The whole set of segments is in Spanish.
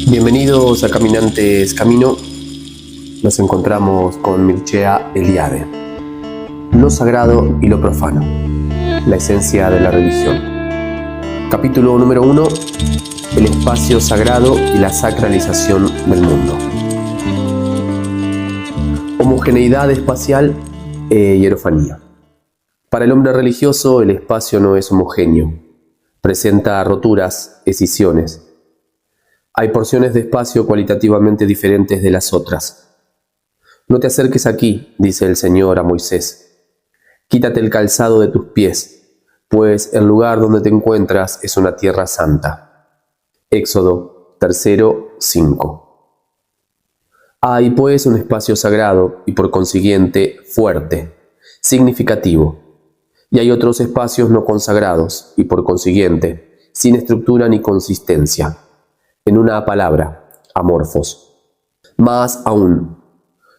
Bienvenidos a Caminantes Camino. Nos encontramos con Mircea Eliade. Lo sagrado y lo profano. La esencia de la religión. Capítulo número 1. El espacio sagrado y la sacralización del mundo. Homogeneidad espacial e hierofanía. Para el hombre religioso, el espacio no es homogéneo. Presenta roturas, escisiones. Hay porciones de espacio cualitativamente diferentes de las otras. No te acerques aquí, dice el Señor a Moisés. Quítate el calzado de tus pies, pues el lugar donde te encuentras es una tierra santa. Éxodo 3:5. Hay pues un espacio sagrado y por consiguiente fuerte, significativo, y hay otros espacios no consagrados y por consiguiente sin estructura ni consistencia. En una palabra, amorfos. Más aún,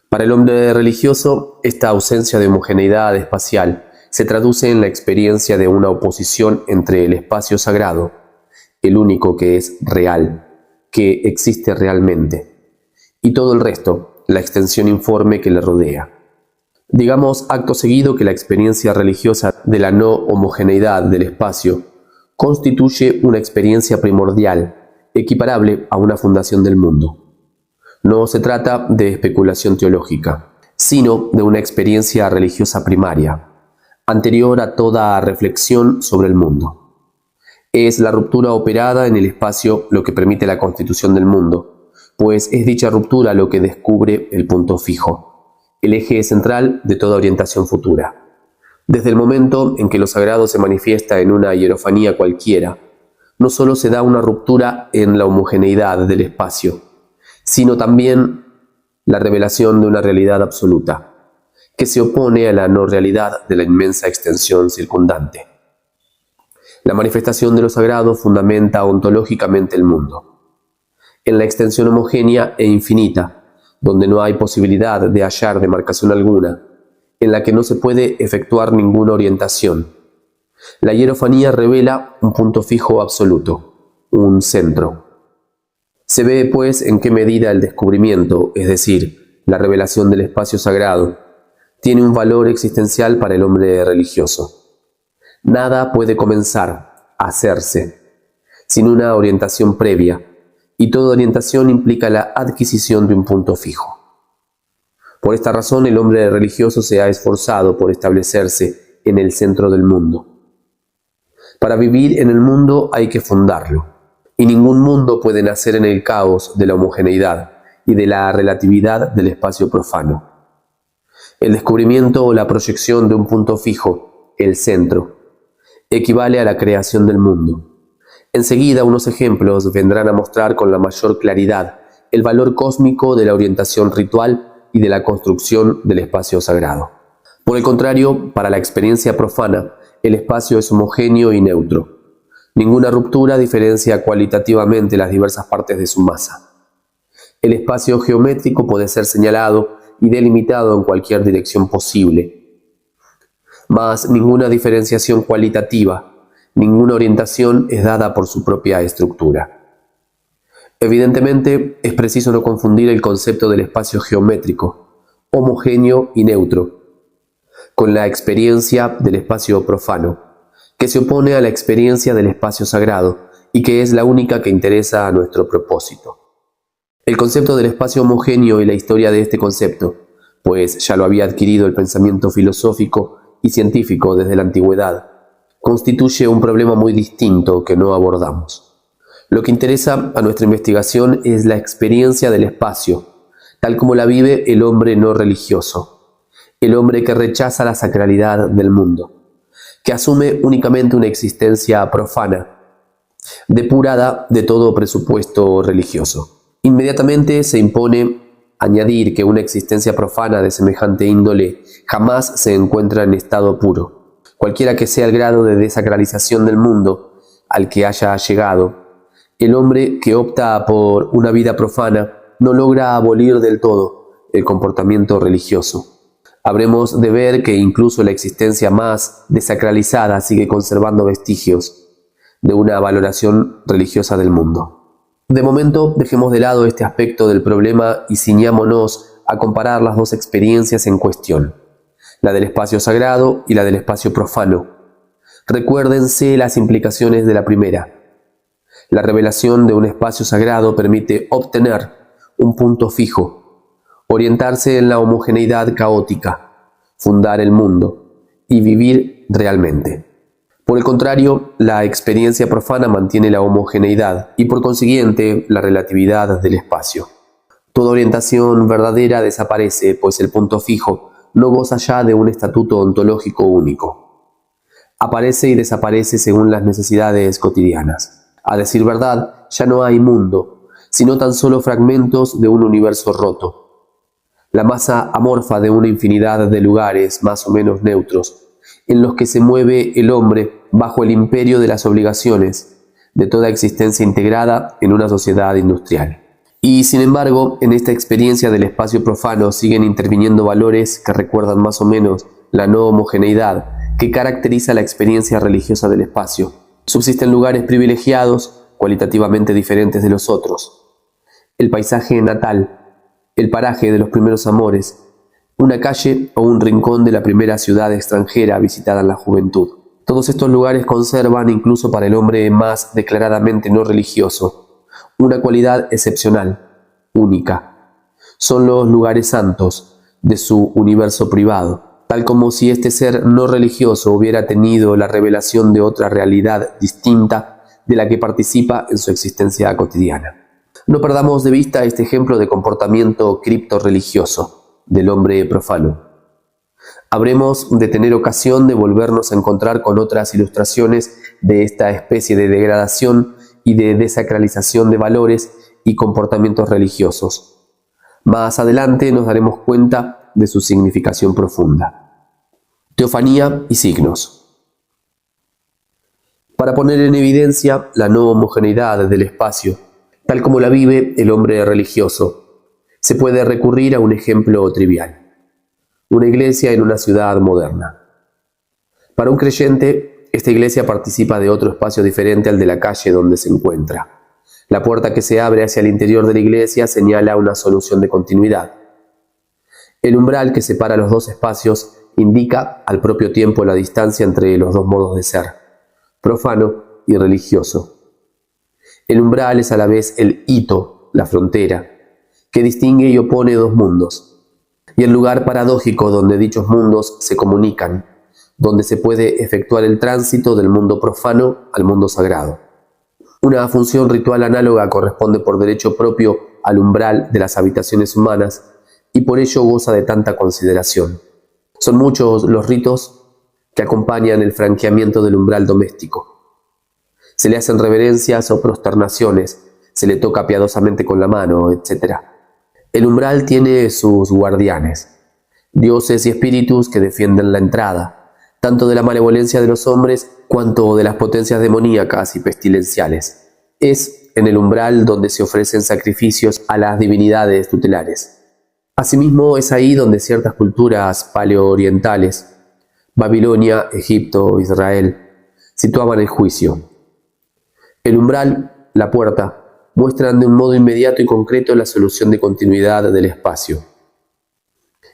para el hombre religioso, esta ausencia de homogeneidad espacial se traduce en la experiencia de una oposición entre el espacio sagrado, el único que es real, que existe realmente, y todo el resto, la extensión informe que le rodea. Digamos acto seguido que la experiencia religiosa de la no homogeneidad del espacio constituye una experiencia primordial, equiparable a una fundación del mundo. No se trata de especulación teológica, sino de una experiencia religiosa primaria, anterior a toda reflexión sobre el mundo. Es la ruptura operada en el espacio lo que permite la constitución del mundo, pues es dicha ruptura lo que descubre el punto fijo, el eje central de toda orientación futura. Desde el momento en que lo sagrado se manifiesta en una hierofanía cualquiera, no solo se da una ruptura en la homogeneidad del espacio, sino también la revelación de una realidad absoluta, que se opone a la no realidad de la inmensa extensión circundante. La manifestación de lo sagrado fundamenta ontológicamente el mundo. En la extensión homogénea e infinita, donde no hay posibilidad de hallar demarcación alguna, en la que no se puede efectuar ninguna orientación, la hierofanía revela un punto fijo absoluto, un centro. Se ve, pues, en qué medida el descubrimiento, es decir, la revelación del espacio sagrado, tiene un valor existencial para el hombre religioso. Nada puede comenzar a hacerse sin una orientación previa, y toda orientación implica la adquisición de un punto fijo. Por esta razón, el hombre religioso se ha esforzado por establecerse en el centro del mundo. Para vivir en el mundo hay que fundarlo, y ningún mundo puede nacer en el caos de la homogeneidad y de la relatividad del espacio profano. El descubrimiento o la proyección de un punto fijo, el centro, equivale a la creación del mundo. Enseguida unos ejemplos vendrán a mostrar con la mayor claridad el valor cósmico de la orientación ritual y de la construcción del espacio sagrado. Por el contrario, para la experiencia profana, el espacio es homogéneo y neutro. Ninguna ruptura diferencia cualitativamente las diversas partes de su masa. El espacio geométrico puede ser señalado y delimitado en cualquier dirección posible, mas ninguna diferenciación cualitativa, ninguna orientación es dada por su propia estructura. Evidentemente, es preciso no confundir el concepto del espacio geométrico, homogéneo y neutro, con la experiencia del espacio profano, que se opone a la experiencia del espacio sagrado y que es la única que interesa a nuestro propósito. El concepto del espacio homogéneo y la historia de este concepto, pues ya lo había adquirido el pensamiento filosófico y científico desde la antigüedad, constituye un problema muy distinto que no abordamos. Lo que interesa a nuestra investigación es la experiencia del espacio, tal como la vive el hombre no religioso, el hombre que rechaza la sacralidad del mundo, que asume únicamente una existencia profana, depurada de todo presupuesto religioso. Inmediatamente se impone añadir que una existencia profana de semejante índole jamás se encuentra en estado puro. Cualquiera que sea el grado de desacralización del mundo al que haya llegado, el hombre que opta por una vida profana no logra abolir del todo el comportamiento religioso. Habremos de ver que incluso la existencia más desacralizada sigue conservando vestigios, de una valoración religiosa del mundo. De momento, dejemos de lado este aspecto del problema y ciñámonos a comparar las dos experiencias en cuestión, la del espacio sagrado y la del espacio profano. Recuérdense las implicaciones de la primera. La revelación de un espacio sagrado permite obtener un punto fijo, orientarse en la homogeneidad caótica, fundar el mundo y vivir realmente. Por el contrario, la experiencia profana mantiene la homogeneidad y por consiguiente la relatividad del espacio. Toda orientación verdadera desaparece, pues el punto fijo no goza ya de un estatuto ontológico único. Aparece y desaparece según las necesidades cotidianas. A decir verdad, ya no hay mundo, sino tan solo fragmentos de un universo roto. La masa amorfa de una infinidad de lugares más o menos neutros, en los que se mueve el hombre bajo el imperio de las obligaciones de toda existencia integrada en una sociedad industrial. Y sin embargo, en esta experiencia del espacio profano siguen interviniendo valores que recuerdan más o menos la no homogeneidad que caracteriza la experiencia religiosa del espacio. Subsisten lugares privilegiados, cualitativamente diferentes de los otros. El paisaje natal, el paraje de los primeros amores, una calle o un rincón de la primera ciudad extranjera visitada en la juventud. Todos estos lugares conservan, incluso para el hombre más declaradamente no religioso, una cualidad excepcional, única. Son los lugares santos de su universo privado, tal como si este ser no religioso hubiera tenido la revelación de otra realidad distinta de la que participa en su existencia cotidiana. No perdamos de vista este ejemplo de comportamiento criptorreligioso del hombre profano. Habremos de tener ocasión de volvernos a encontrar con otras ilustraciones de esta especie de degradación y de desacralización de valores y comportamientos religiosos. Más adelante nos daremos cuenta de su significación profunda. Teofanía y signos. Para poner en evidencia la no homogeneidad del espacio, tal como la vive el hombre religioso, se puede recurrir a un ejemplo trivial: una iglesia en una ciudad moderna. Para un creyente, esta iglesia participa de otro espacio diferente al de la calle donde se encuentra. La puerta que se abre hacia el interior de la iglesia señala una solución de continuidad. El umbral que separa los dos espacios indica al propio tiempo la distancia entre los dos modos de ser, profano y religioso. El umbral es a la vez el hito, la frontera, que distingue y opone dos mundos, y el lugar paradójico donde dichos mundos se comunican, donde se puede efectuar el tránsito del mundo profano al mundo sagrado. Una función ritual análoga corresponde por derecho propio al umbral de las habitaciones humanas y por ello goza de tanta consideración. Son muchos los ritos que acompañan el franqueamiento del umbral doméstico. Se le hacen reverencias o prosternaciones, se le toca piadosamente con la mano, etc. El umbral tiene sus guardianes, dioses y espíritus que defienden la entrada, tanto de la malevolencia de los hombres cuanto de las potencias demoníacas y pestilenciales. Es en el umbral donde se ofrecen sacrificios a las divinidades tutelares. Asimismo, es ahí donde ciertas culturas paleoorientales, Babilonia, Egipto, Israel, situaban el juicio. El umbral, la puerta, muestran de un modo inmediato y concreto la solución de continuidad del espacio.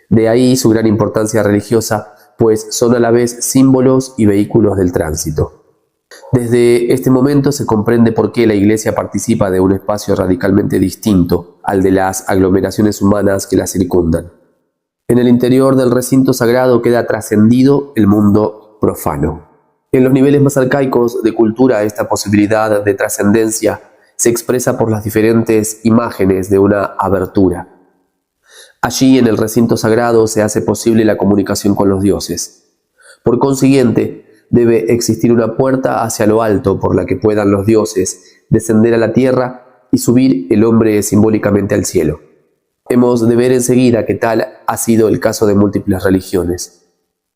De ahí su gran importancia religiosa, pues son a la vez símbolos y vehículos del tránsito. Desde este momento se comprende por qué la Iglesia participa de un espacio radicalmente distinto al de las aglomeraciones humanas que la circundan. En el interior del recinto sagrado queda trascendido el mundo profano. En los niveles más arcaicos de cultura, esta posibilidad de trascendencia se expresa por las diferentes imágenes de una abertura. Allí, en el recinto sagrado, se hace posible la comunicación con los dioses. Por consiguiente, debe existir una puerta hacia lo alto por la que puedan los dioses descender a la tierra y subir el hombre simbólicamente al cielo. Hemos de ver enseguida que tal ha sido el caso de múltiples religiones.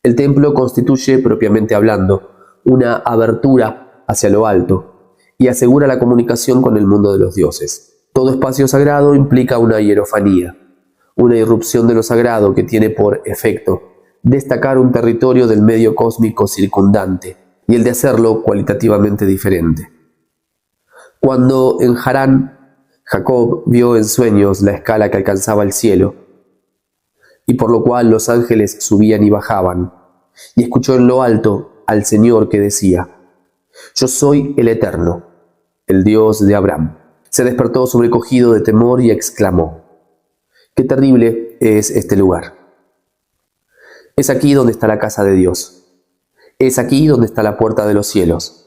El templo constituye, propiamente hablando, una abertura hacia lo alto y asegura la comunicación con el mundo de los dioses. Todo espacio sagrado implica una hierofanía, una irrupción de lo sagrado que tiene por efecto destacar un territorio del medio cósmico circundante y el de hacerlo cualitativamente diferente. Cuando en Harán, Jacob vio en sueños la escala que alcanzaba el cielo, y por lo cual los ángeles subían y bajaban, y escuchó en lo alto al Señor que decía: Yo soy el Eterno, el Dios de Abraham. Se despertó sobrecogido de temor y exclamó: ¡Qué terrible es este lugar! Es aquí donde está la casa de Dios. Es aquí donde está la puerta de los cielos.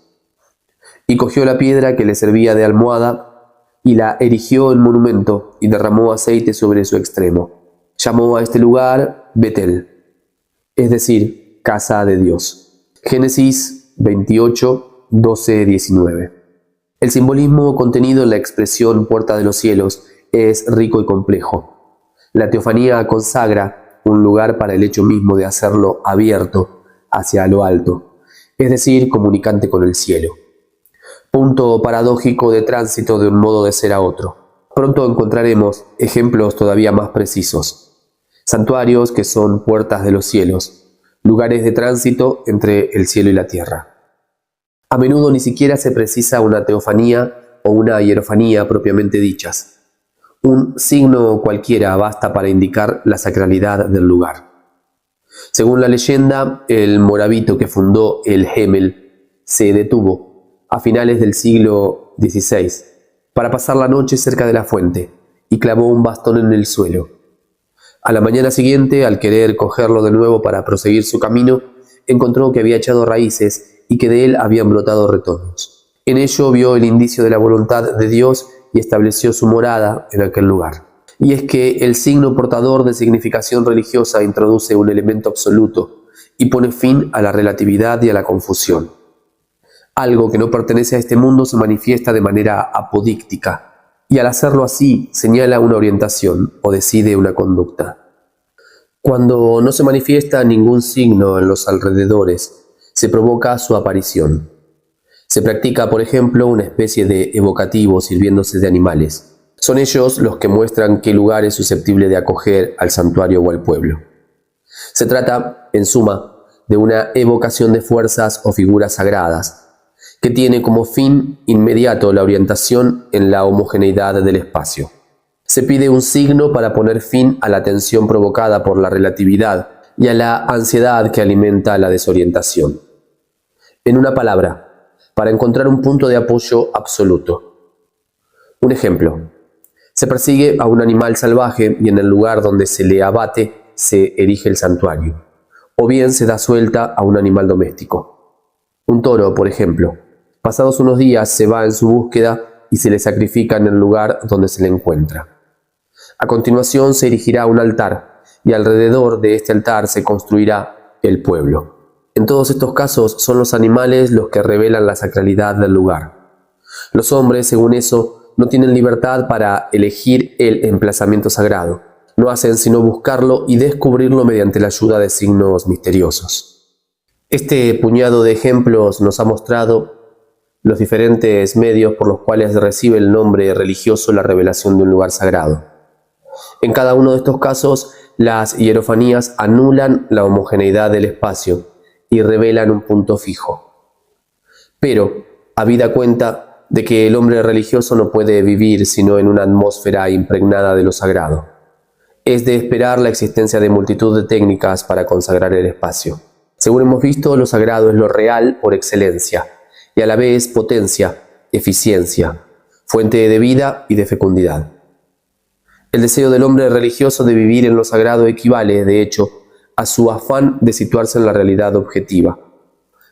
Y cogió la piedra que le servía de almohada y la erigió en monumento y derramó aceite sobre su extremo. Llamó a este lugar Betel, es decir, casa de Dios. Génesis 28, 12, 19. El simbolismo contenido en la expresión puerta de los cielos es rico y complejo. La teofanía consagra un lugar para el hecho mismo de hacerlo abierto hacia lo alto, es decir, comunicante con el cielo. Punto paradójico de tránsito de un modo de ser a otro. Pronto encontraremos ejemplos todavía más precisos. Santuarios que son puertas de los cielos, lugares de tránsito entre el cielo y la tierra. A menudo ni siquiera se precisa una teofanía o una hierofanía propiamente dichas. Un signo cualquiera basta para indicar la sacralidad del lugar. Según la leyenda, el morabito que fundó el Hemel se detuvo a finales del siglo XVI para pasar la noche cerca de la fuente y clavó un bastón en el suelo. A la mañana siguiente, al querer cogerlo de nuevo para proseguir su camino, encontró que había echado raíces y que de él habían brotado retoños. En ello vio el indicio de la voluntad de Dios y estableció su morada en aquel lugar. Y es que el signo portador de significación religiosa introduce un elemento absoluto y pone fin a la relatividad y a la confusión. Algo que no pertenece a este mundo se manifiesta de manera apodíctica, y al hacerlo así señala una orientación o decide una conducta. Cuando no se manifiesta ningún signo en los alrededores, se provoca su aparición. Se practica, por ejemplo, una especie de evocativo sirviéndose de animales. Son ellos los que muestran qué lugar es susceptible de acoger al santuario o al pueblo. Se trata, en suma, de una evocación de fuerzas o figuras sagradas, que tiene como fin inmediato la orientación en la homogeneidad del espacio. Se pide un signo para poner fin a la tensión provocada por la relatividad y a la ansiedad que alimenta la desorientación. En una palabra, para encontrar un punto de apoyo absoluto. Un ejemplo: se persigue a un animal salvaje y en el lugar donde se le abate se erige el santuario, o bien se da suelta a un animal doméstico. Un toro, por ejemplo, pasados unos días se va en su búsqueda y se le sacrifica en el lugar donde se le encuentra. A continuación se erigirá un altar y alrededor de este altar se construirá el pueblo. En todos estos casos son los animales los que revelan la sacralidad del lugar. Los hombres, según eso, no tienen libertad para elegir el emplazamiento sagrado. No hacen sino buscarlo y descubrirlo mediante la ayuda de signos misteriosos. Este puñado de ejemplos nos ha mostrado los diferentes medios por los cuales recibe el nombre religioso la revelación de un lugar sagrado. En cada uno de estos casos, las hierofanías anulan la homogeneidad del espacio y revelan un punto fijo. Pero, habida cuenta de que el hombre religioso no puede vivir sino en una atmósfera impregnada de lo sagrado, es de esperar la existencia de multitud de técnicas para consagrar el espacio. Según hemos visto, lo sagrado es lo real por excelencia, y a la vez potencia, eficiencia, fuente de vida y de fecundidad. El deseo del hombre religioso de vivir en lo sagrado equivale, de hecho, a su afán de situarse en la realidad objetiva,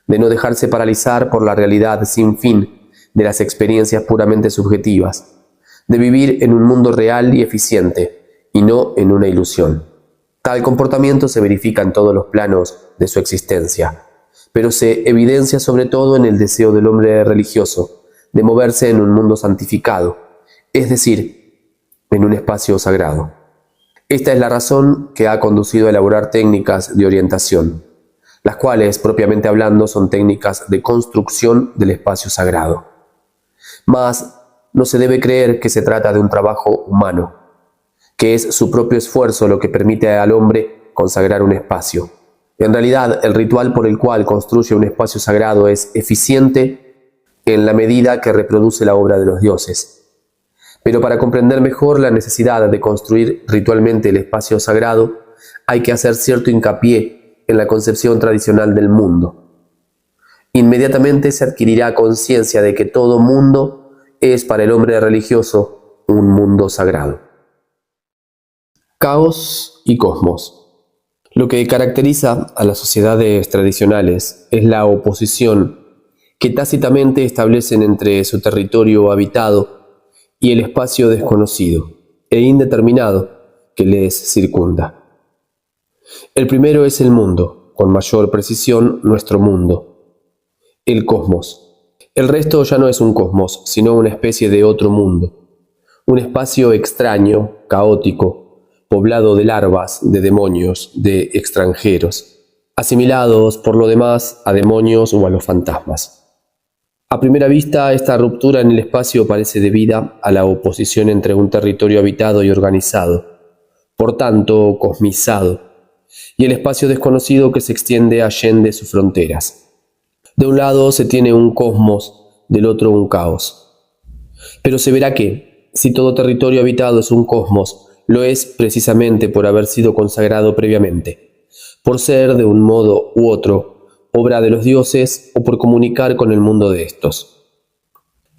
de no dejarse paralizar por la realidad sin fin de las experiencias puramente subjetivas, de vivir en un mundo real y eficiente, y no en una ilusión. Tal comportamiento se verifica en todos los planos de su existencia, pero se evidencia sobre todo en el deseo del hombre religioso de moverse en un mundo santificado, es decir, en un espacio sagrado. Esta es la razón que ha conducido a elaborar técnicas de orientación, las cuales, propiamente hablando, son técnicas de construcción del espacio sagrado. Mas no se debe creer que se trata de un trabajo humano, que es su propio esfuerzo lo que permite al hombre consagrar un espacio, En realidad, el ritual por el cual construye un espacio sagrado es eficiente en la medida que reproduce la obra de los dioses. Pero para comprender mejor la necesidad de construir ritualmente el espacio sagrado, hay que hacer cierto hincapié en la concepción tradicional del mundo. Inmediatamente se adquirirá conciencia de que todo mundo es para el hombre religioso un mundo sagrado. Caos y cosmos. Lo que caracteriza a las sociedades tradicionales es la oposición que tácitamente establecen entre su territorio habitado y el espacio desconocido e indeterminado que les circunda. El primero es el mundo, con mayor precisión nuestro mundo, el cosmos. El resto ya no es un cosmos, sino una especie de otro mundo, un espacio extraño, caótico, poblado de larvas, de demonios, de extranjeros, asimilados por lo demás a demonios o a los fantasmas. A primera vista, esta ruptura en el espacio parece debida a la oposición entre un territorio habitado y organizado, por tanto cosmizado, y el espacio desconocido que se extiende allende sus fronteras. De un lado se tiene un cosmos, del otro un caos. Pero se verá que, si todo territorio habitado es un cosmos, lo es precisamente por haber sido consagrado previamente, por ser de un modo u otro obra de los dioses o por comunicar con el mundo de estos.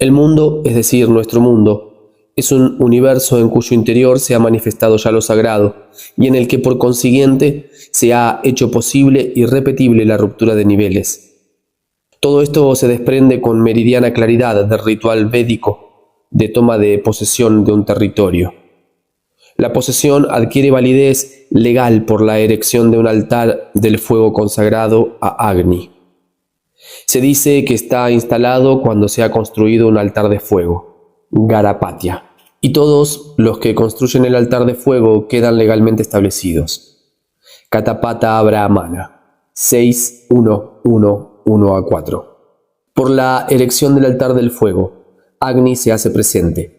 El mundo, es decir, nuestro mundo, es un universo en cuyo interior se ha manifestado ya lo sagrado y en el que por consiguiente se ha hecho posible y repetible la ruptura de niveles. Todo esto se desprende con meridiana claridad del ritual védico de toma de posesión de un territorio. La posesión adquiere validez legal por la erección de un altar del fuego consagrado a Agni. Se dice que está instalado cuando se ha construido un altar de fuego, Garapatya, y todos los que construyen el altar de fuego quedan legalmente establecidos. Katapata Brahmana 6.1.1-4. Por la erección del altar del fuego, Agni se hace presente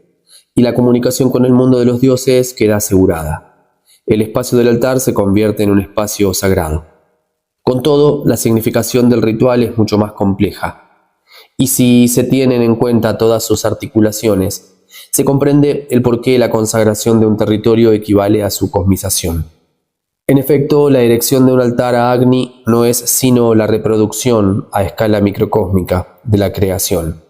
y la comunicación con el mundo de los dioses queda asegurada. El espacio del altar se convierte en un espacio sagrado. Con todo, la significación del ritual es mucho más compleja, y si se tienen en cuenta todas sus articulaciones, se comprende el porqué la consagración de un territorio equivale a su cosmización. En efecto, la erección de un altar a Agni no es sino la reproducción a escala microcósmica de la creación.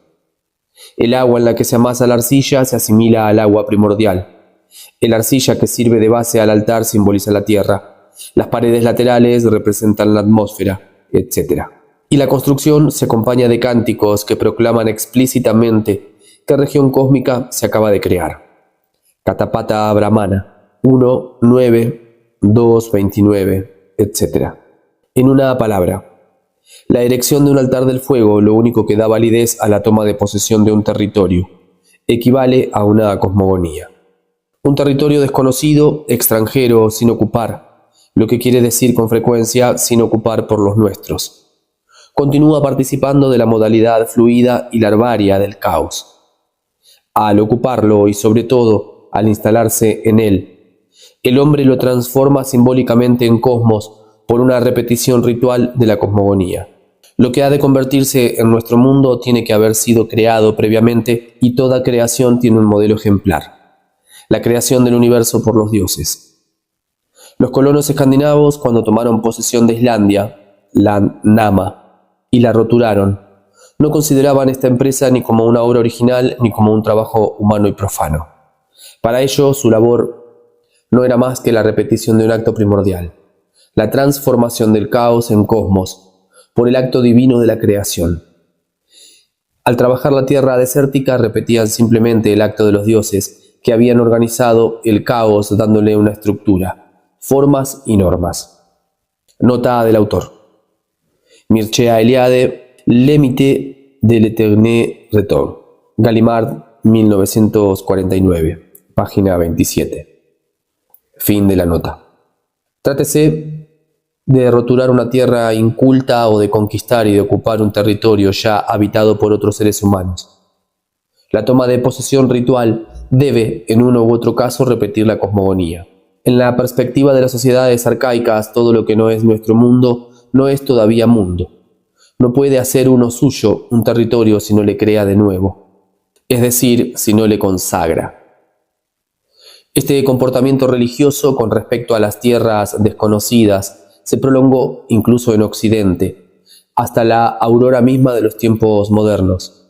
El agua en la que se amasa la arcilla se asimila al agua primordial. La arcilla que sirve de base al altar simboliza la tierra. Las paredes laterales representan la atmósfera, etc. Y la construcción se acompaña de cánticos que proclaman explícitamente qué región cósmica se acaba de crear. Katapata Brahmana 1.9.2.29, etc. En una palabra, la erección de un altar del fuego, lo único que da validez a la toma de posesión de un territorio, equivale a una cosmogonía. Un territorio desconocido, extranjero, sin ocupar, lo que quiere decir con frecuencia sin ocupar por los nuestros. Continúa participando de la modalidad fluida y larvaria del caos. Al ocuparlo y sobre todo al instalarse en él, el hombre lo transforma simbólicamente en cosmos por una repetición ritual de la cosmogonía. Lo que ha de convertirse en nuestro mundo tiene que haber sido creado previamente y toda creación tiene un modelo ejemplar: la creación del universo por los dioses. Los colonos escandinavos, cuando tomaron posesión de Islandia, la Nama, y la roturaron, no consideraban esta empresa ni como una obra original ni como un trabajo humano y profano. Para ellos, su labor no era más que la repetición de un acto primordial: la transformación del caos en cosmos por el acto divino de la creación. Al trabajar la tierra desértica repetían simplemente el acto de los dioses que habían organizado el caos dándole una estructura, formas y normas. Nota del autor. Mircea Eliade, L'Emite de l'Éternel Retour. Gallimard, 1949, página 27. Fin de la nota. Trátese de roturar una tierra inculta o de conquistar y de ocupar un territorio ya habitado por otros seres humanos. La toma de posesión ritual debe, en uno u otro caso, repetir la cosmogonía. En la perspectiva de las sociedades arcaicas, todo lo que no es nuestro mundo no es todavía mundo. No puede hacer uno suyo un territorio si no le crea de nuevo, es decir, si no le consagra. Este comportamiento religioso con respecto a las tierras desconocidas se prolongó incluso en Occidente, hasta la aurora misma de los tiempos modernos.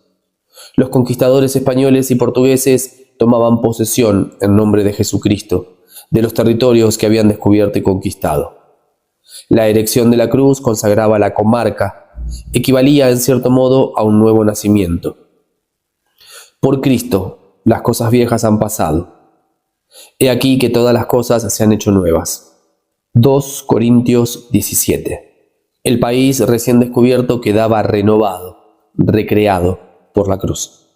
Los conquistadores españoles y portugueses tomaban posesión, en nombre de Jesucristo, de los territorios que habían descubierto y conquistado. La erección de la cruz consagraba la comarca, equivalía en cierto modo a un nuevo nacimiento. Por Cristo, las cosas viejas han pasado. He aquí que todas las cosas se han hecho nuevas. 2 Corintios 17. El país recién descubierto quedaba renovado, recreado por la cruz.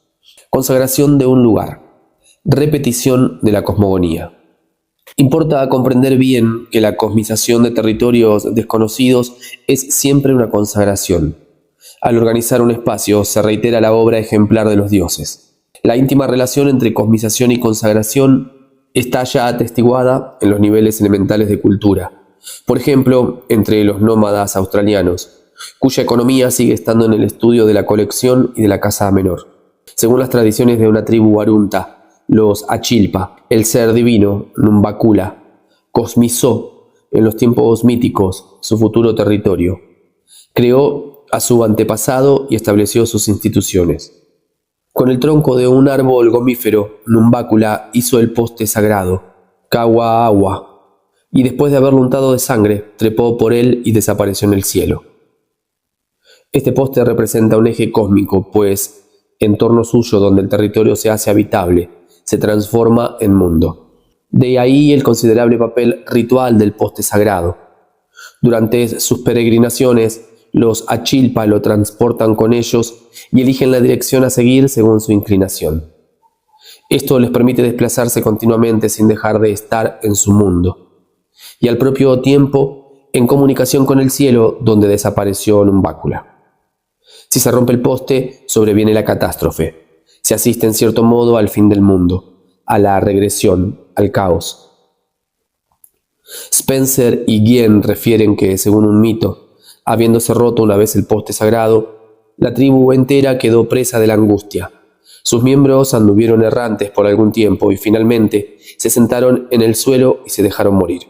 Consagración de un lugar. Repetición de la cosmogonía. Importa comprender bien que la cosmización de territorios desconocidos es siempre una consagración. Al organizar un espacio se reitera la obra ejemplar de los dioses. La íntima relación entre cosmización y consagración está ya atestiguada en los niveles elementales de cultura. Por ejemplo, entre los nómadas australianos, cuya economía sigue estando en el estudio de la colección y de la caza menor. Según las tradiciones de una tribu arunta, los Achilpa, el ser divino, Numbakula, cosmizó en los tiempos míticos su futuro territorio. Creó a su antepasado y estableció sus instituciones. Con el tronco de un árbol gomífero, Numbakula hizo el poste sagrado, Kawaawa, y después de haberlo untado de sangre, trepó por él y desapareció en el cielo. Este poste representa un eje cósmico, pues en torno suyo, donde el territorio se hace habitable, se transforma en mundo. De ahí el considerable papel ritual del poste sagrado. Durante sus peregrinaciones, los Achilpa lo transportan con ellos y eligen la dirección a seguir según su inclinación. Esto les permite desplazarse continuamente sin dejar de estar en su mundo, y al propio tiempo en comunicación con el cielo donde desapareció Numbakula. Si se rompe el poste, sobreviene la catástrofe. Se asiste en cierto modo al fin del mundo, a la regresión, al caos. Spencer y Guien refieren que, según un mito, habiéndose roto una vez el poste sagrado, la tribu entera quedó presa de la angustia. Sus miembros anduvieron errantes por algún tiempo y finalmente se sentaron en el suelo y se dejaron morir.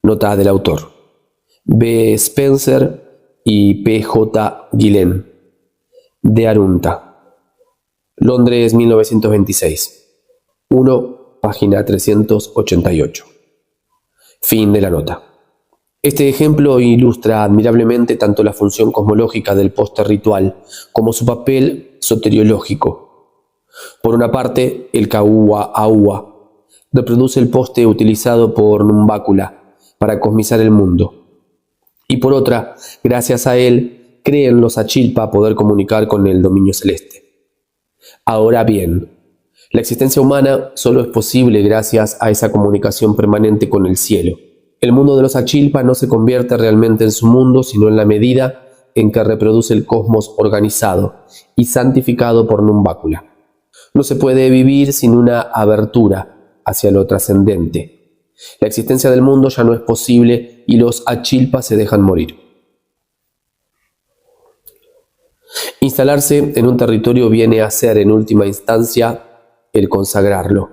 Nota del autor. B. Spencer y P. J. Guillen. De Arunta. Londres, 1926. 1, página 388. Fin de la nota. Este ejemplo ilustra admirablemente tanto la función cosmológica del poste ritual como su papel soteriológico. Por una parte, el Kawaawa reproduce el poste utilizado por Numbakula para cosmizar el mundo. Y por otra, gracias a él, creen los Achilpa poder comunicar con el dominio celeste. Ahora bien, la existencia humana solo es posible gracias a esa comunicación permanente con el cielo. El mundo de los Achilpa no se convierte realmente en su mundo, sino en la medida en que reproduce el cosmos organizado y santificado por Numbakula. No se puede vivir sin una abertura hacia lo trascendente. La existencia del mundo ya no es posible y los Achilpa se dejan morir. Instalarse en un territorio viene a ser, en última instancia, el consagrarlo.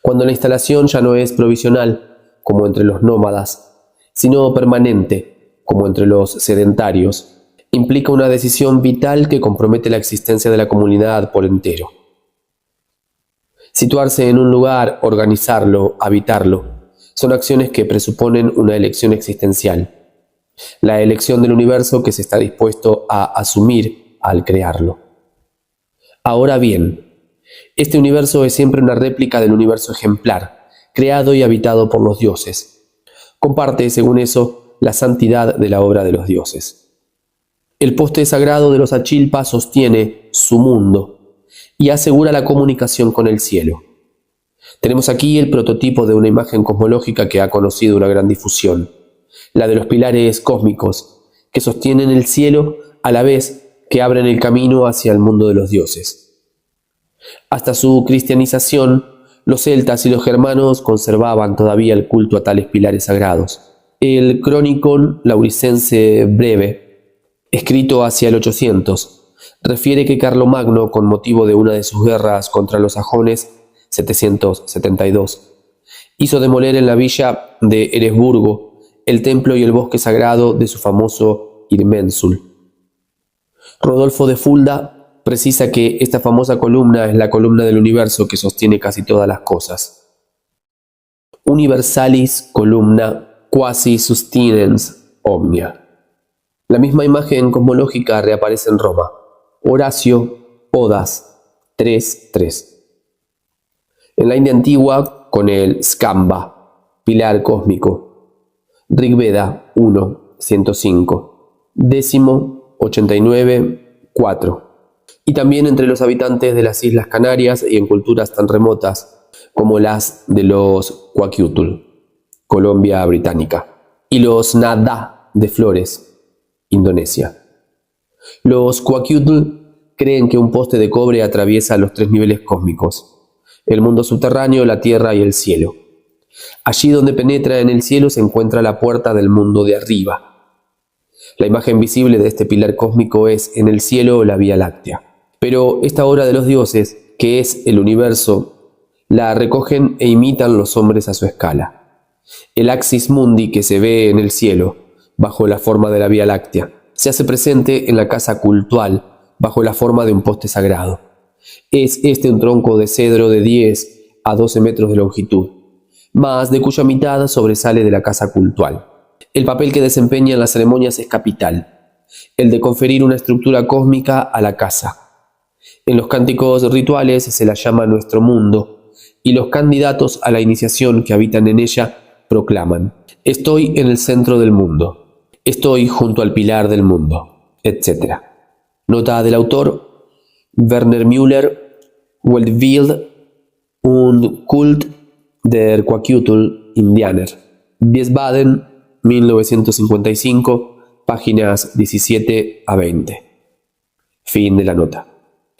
Cuando la instalación ya no es provisional, como entre los nómadas, sino permanente, como entre los sedentarios, implica una decisión vital que compromete la existencia de la comunidad por entero. Situarse en un lugar, organizarlo, habitarlo, son acciones que presuponen una elección existencial. La elección del universo que se está dispuesto a asumir al crearlo. Ahora bien, este universo es siempre una réplica del universo ejemplar, creado y habitado por los dioses. Comparte, según eso, la santidad de la obra de los dioses. El poste sagrado de los Achilpa sostiene su mundo y asegura la comunicación con el cielo. Tenemos aquí el prototipo de una imagen cosmológica que ha conocido una gran difusión, la de los pilares cósmicos, que sostienen el cielo a la vez que abren el camino hacia el mundo de los dioses. Hasta su cristianización, los celtas y los germanos conservaban todavía el culto a tales pilares sagrados. El Chronicon Lauricense Breve, escrito hacia el 800, refiere que Carlomagno, con motivo de una de sus guerras contra los sajones, 772, hizo demoler en la villa de Eresburgo el templo y el bosque sagrado de su famoso Irmensul. Rodolfo de Fulda precisa que esta famosa columna es la columna del universo que sostiene casi todas las cosas. Universalis columna quasi sustinens omnia. La misma imagen cosmológica reaparece en Roma. Horacio, Odas 3:3. En la India antigua con el Skamba, pilar cósmico. Rigveda 1:105. Décimo 89:4. Y también entre los habitantes de las Islas Canarias y en culturas tan remotas como las de los Kwakiutl, Colombia Británica, y los Nada de Flores, Indonesia. Los Kwakiutl creen que un poste de cobre atraviesa los 3 niveles cósmicos, el mundo subterráneo, la tierra y el cielo. Allí donde penetra en el cielo se encuentra la puerta del mundo de arriba. La imagen visible de este pilar cósmico es en el cielo la Vía Láctea. Pero esta obra de los dioses, que es el universo, la recogen e imitan los hombres a su escala. El Axis Mundi que se ve en el cielo, bajo la forma de la Vía Láctea, se hace presente en la casa cultual, bajo la forma de un poste sagrado. Es este un tronco de cedro de 10 a 12 metros de longitud, más de cuya mitad sobresale de la casa cultual. El papel que desempeña en las ceremonias es capital, el de conferir una estructura cósmica a la casa. En los cánticos rituales se la llama nuestro mundo, y los candidatos a la iniciación que habitan en ella proclaman: estoy en el centro del mundo, estoy junto al pilar del mundo, etc. Nota del autor: Werner Müller, Weltbild und Kult der Kwakiutl Indianer, Wiesbaden, 1955, páginas 17 a 20. Fin de la nota.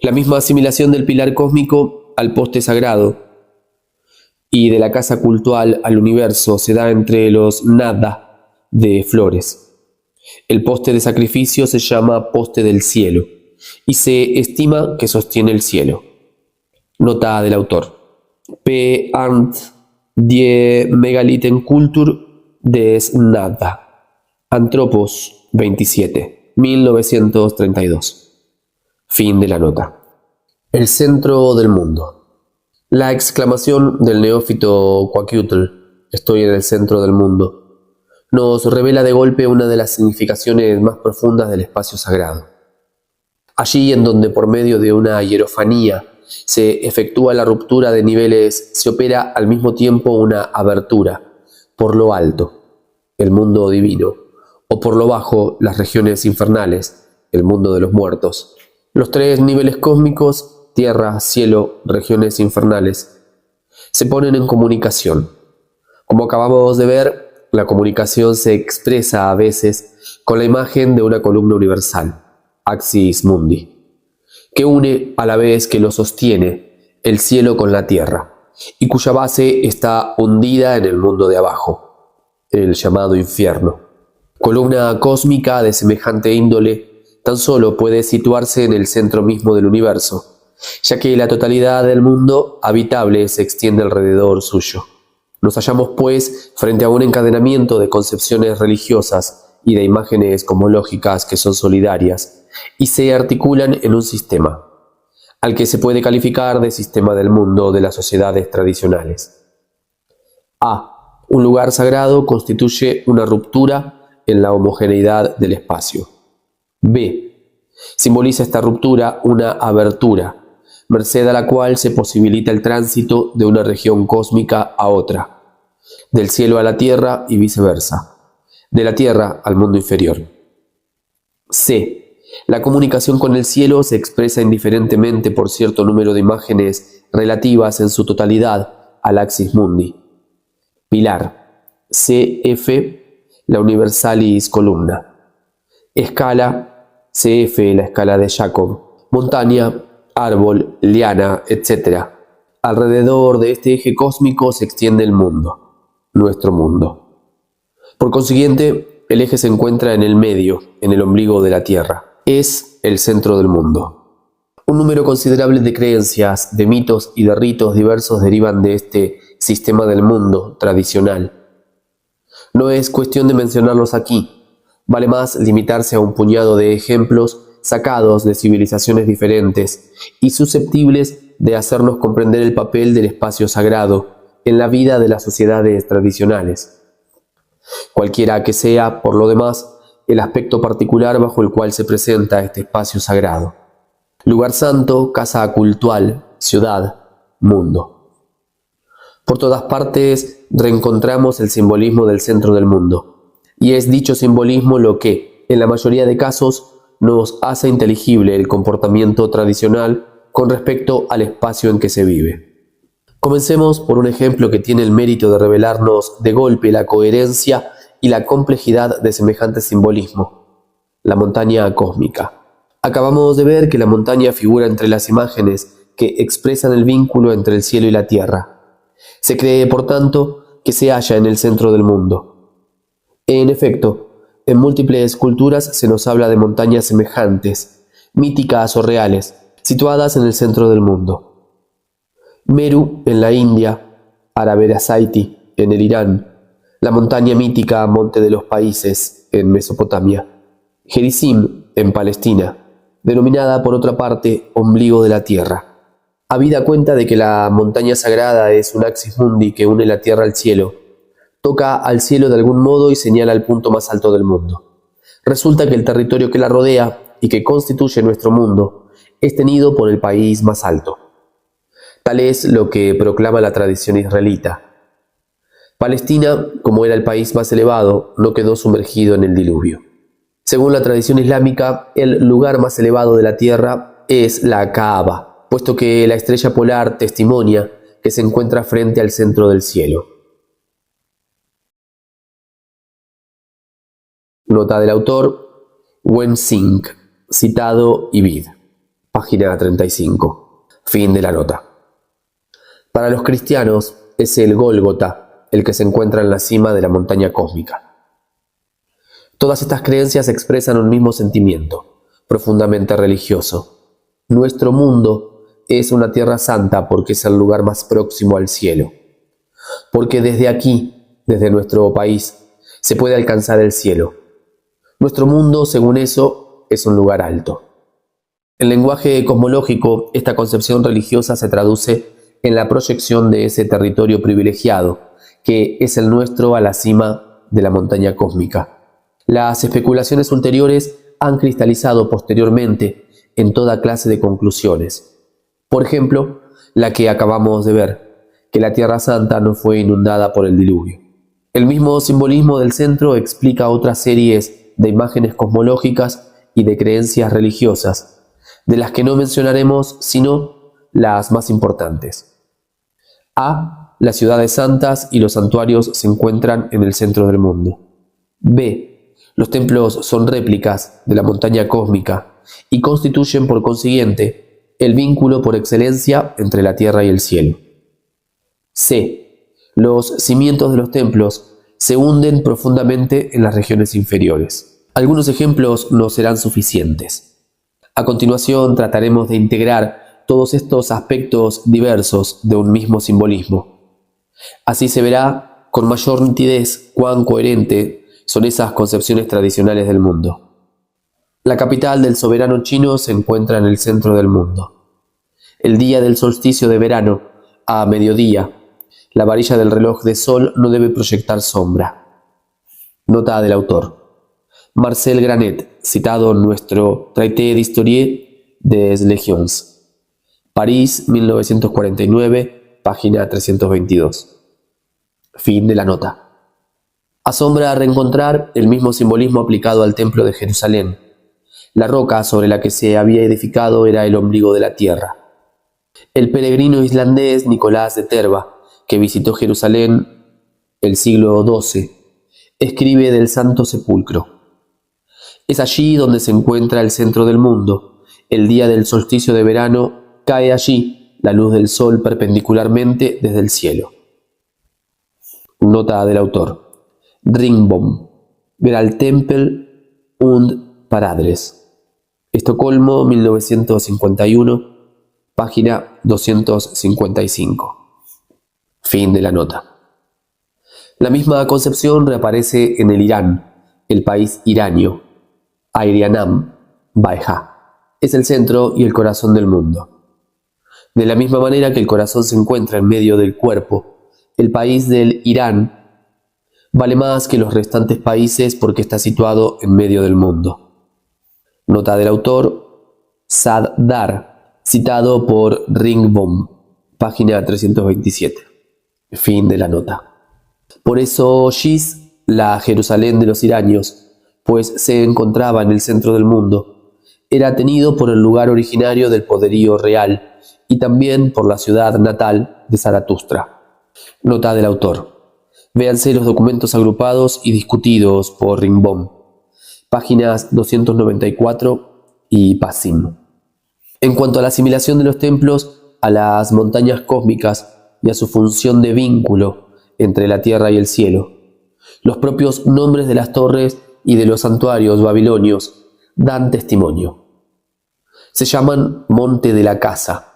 La misma asimilación del pilar cósmico al poste sagrado y de la casa cultual al universo se da entre los Nada de Flores. El poste de sacrificio se llama poste del cielo y se estima que sostiene el cielo. Nota del autor: P. Arndt, Die Megalitenkultur des Nada, Anthropos 27, 1932. Fin de la nota. El centro del mundo. La exclamación del neófito Kwakiutl, estoy en el centro del mundo, nos revela de golpe una de las significaciones más profundas del espacio sagrado. Allí en donde por medio de una hierofanía se efectúa la ruptura de niveles, se opera al mismo tiempo una abertura por lo alto, el mundo divino, o por lo bajo, las regiones infernales, el mundo de los muertos. Los 3 niveles cósmicos, tierra, cielo, regiones infernales, se ponen en comunicación. Como acabamos de ver, la comunicación se expresa a veces con la imagen de una columna universal, Axis Mundi, que une a la vez que lo sostiene el cielo con la tierra, y cuya base está hundida en el mundo de abajo, el llamado infierno. Columna cósmica de semejante índole tan solo puede situarse en el centro mismo del universo, ya que la totalidad del mundo habitable se extiende alrededor suyo. Nos hallamos, pues, frente a un encadenamiento de concepciones religiosas y de imágenes cosmológicas que son solidarias y se articulan en un sistema, al que se puede calificar de sistema del mundo de las sociedades tradicionales. A. Un lugar sagrado constituye una ruptura en la homogeneidad del espacio. B. Simboliza esta ruptura una abertura, merced a la cual se posibilita el tránsito de una región cósmica a otra, del cielo a la tierra y viceversa, de la tierra al mundo inferior. C. La comunicación con el cielo se expresa indiferentemente por cierto número de imágenes relativas en su totalidad al Axis Mundi. Pilar, CF, la Universalis columna. Escala, CF, la escala de Jacob. Montaña, árbol, liana, etc. Alrededor de este eje cósmico se extiende el mundo, nuestro mundo. Por consiguiente, el eje se encuentra en el medio, en el ombligo de la Tierra. Es el centro del mundo. Un número considerable de creencias, de mitos y de ritos diversos derivan de este sistema del mundo tradicional. No es cuestión de mencionarlos aquí. Vale más limitarse a un puñado de ejemplos sacados de civilizaciones diferentes y susceptibles de hacernos comprender el papel del espacio sagrado en la vida de las sociedades tradicionales. Cualquiera que sea, por lo demás, el aspecto particular bajo el cual se presenta este espacio sagrado. Lugar santo, casa cultual, ciudad, mundo. Por todas partes reencontramos el simbolismo del centro del mundo, y es dicho simbolismo lo que, en la mayoría de casos, nos hace inteligible el comportamiento tradicional con respecto al espacio en que se vive. Comencemos por un ejemplo que tiene el mérito de revelarnos de golpe la coherencia y la complejidad de semejante simbolismo: la montaña cósmica. Acabamos de ver que la montaña figura entre las imágenes que expresan el vínculo entre el cielo y la tierra. Se cree, por tanto, que se halla en el centro del mundo. En efecto, en múltiples culturas se nos habla de montañas semejantes, míticas o reales, situadas en el centro del mundo. Meru en la India, Aravesaiti en el Irán, la montaña mítica Monte de los Países en Mesopotamia, Gerizim en Palestina, denominada por otra parte Ombligo de la Tierra. Habida cuenta de que la montaña sagrada es un axis mundi que une la tierra al cielo, toca al cielo de algún modo y señala el punto más alto del mundo. Resulta que el territorio que la rodea y que constituye nuestro mundo es tenido por el país más alto. Tal es lo que proclama la tradición israelita. Palestina, como era el país más elevado, no quedó sumergido en el diluvio. Según la tradición islámica, el lugar más elevado de la tierra es la Kaaba, puesto que la estrella polar testimonia que se encuentra frente al centro del cielo. Nota del autor: Wen Xing, citado Ibid, página 35. Fin de la nota. Para los cristianos es el Gólgota el que se encuentra en la cima de la montaña cósmica. Todas estas creencias expresan un mismo sentimiento, profundamente religioso. Nuestro mundo es una tierra santa porque es el lugar más próximo al cielo. Porque desde aquí, desde nuestro país, se puede alcanzar el cielo. Nuestro mundo, según eso, es un lugar alto. En lenguaje cosmológico, esta concepción religiosa se traduce en la proyección de ese territorio privilegiado, que es el nuestro a la cima de la montaña cósmica. Las especulaciones ulteriores han cristalizado posteriormente en toda clase de conclusiones. Por ejemplo, la que acabamos de ver, que la Tierra Santa no fue inundada por el diluvio. El mismo simbolismo del centro explica otras series de imágenes cosmológicas y de creencias religiosas, de las que no mencionaremos sino las más importantes. A. Las ciudades santas y los santuarios se encuentran en el centro del mundo. B. Los templos son réplicas de la montaña cósmica y constituyen por consiguiente el vínculo por excelencia entre la tierra y el cielo. C. Los cimientos de los templos se hunden profundamente en las regiones inferiores. Algunos ejemplos no serán suficientes. A continuación trataremos de integrar todos estos aspectos diversos de un mismo simbolismo. Así se verá con mayor nitidez cuán coherente son esas concepciones tradicionales del mundo. La capital del soberano chino se encuentra en el centro del mundo. El día del solsticio de verano, a mediodía, la varilla del reloj de sol no debe proyectar sombra. Nota del autor: Marcel Granet, citado en nuestro Traité d'Histoire des Légions, París, 1949, página 322. Fin de la nota. Asombra reencontrar el mismo simbolismo aplicado al templo de Jerusalén. La roca sobre la que se había edificado era el ombligo de la tierra. El peregrino islandés Nicolás de Terva, que visitó Jerusalén el siglo XII, escribe del Santo Sepulcro: es allí donde se encuentra el centro del mundo. El día del solsticio de verano cae allí la luz del sol perpendicularmente desde el cielo. Nota del autor. Ringbom, Tempel und Paradres. Estocolmo, 1951, página 255. Fin de la nota. La misma concepción reaparece en el Irán, el país iranio. Airianam, Baiha, es el centro y el corazón del mundo. De la misma manera que el corazón se encuentra en medio del cuerpo, el país del Irán vale más que los restantes países porque está situado en medio del mundo. Nota del autor, Saddar, citado por Ringbom, página 327. Fin de la nota. Por eso Shiz, la Jerusalén de los iranios, pues se encontraba en el centro del mundo, era tenido por el lugar originario del poderío real y también por la ciudad natal de Zaratustra. Nota del autor. Véanse los documentos agrupados y discutidos por Ringbom, páginas 294 y Pasim. En cuanto a la asimilación de los templos a las montañas cósmicas y a su función de vínculo entre la tierra y el cielo, los propios nombres de las torres y de los santuarios babilonios dan testimonio. Se llaman Monte de la Casa,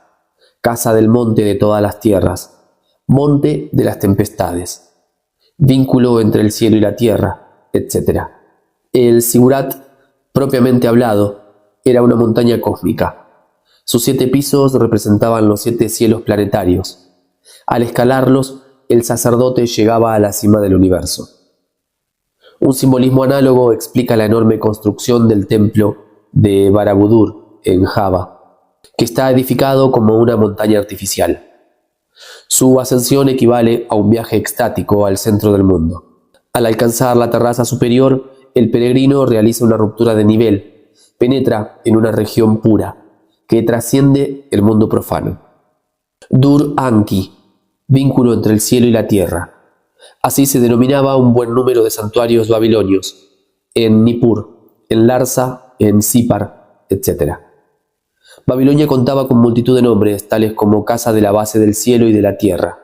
Casa del Monte de todas las tierras, Monte de las tempestades, vínculo entre el cielo y la tierra, etc. El Sigurat, propiamente hablado, era una montaña cósmica. Sus 7 pisos representaban los 7 cielos planetarios. Al escalarlos, el sacerdote llegaba a la cima del universo. Un simbolismo análogo explica la enorme construcción del templo de Barabudur en Java, que está edificado como una montaña artificial. Su ascensión equivale a un viaje extático al centro del mundo. Al alcanzar la terraza superior, el peregrino realiza una ruptura de nivel, penetra en una región pura, que trasciende el mundo profano. Dur Anki, vínculo entre el cielo y la tierra. Así se denominaba un buen número de santuarios babilonios, en Nippur, en Larsa, en Sipar, etc. Babilonia contaba con multitud de nombres, tales como casa de la base del cielo y de la tierra,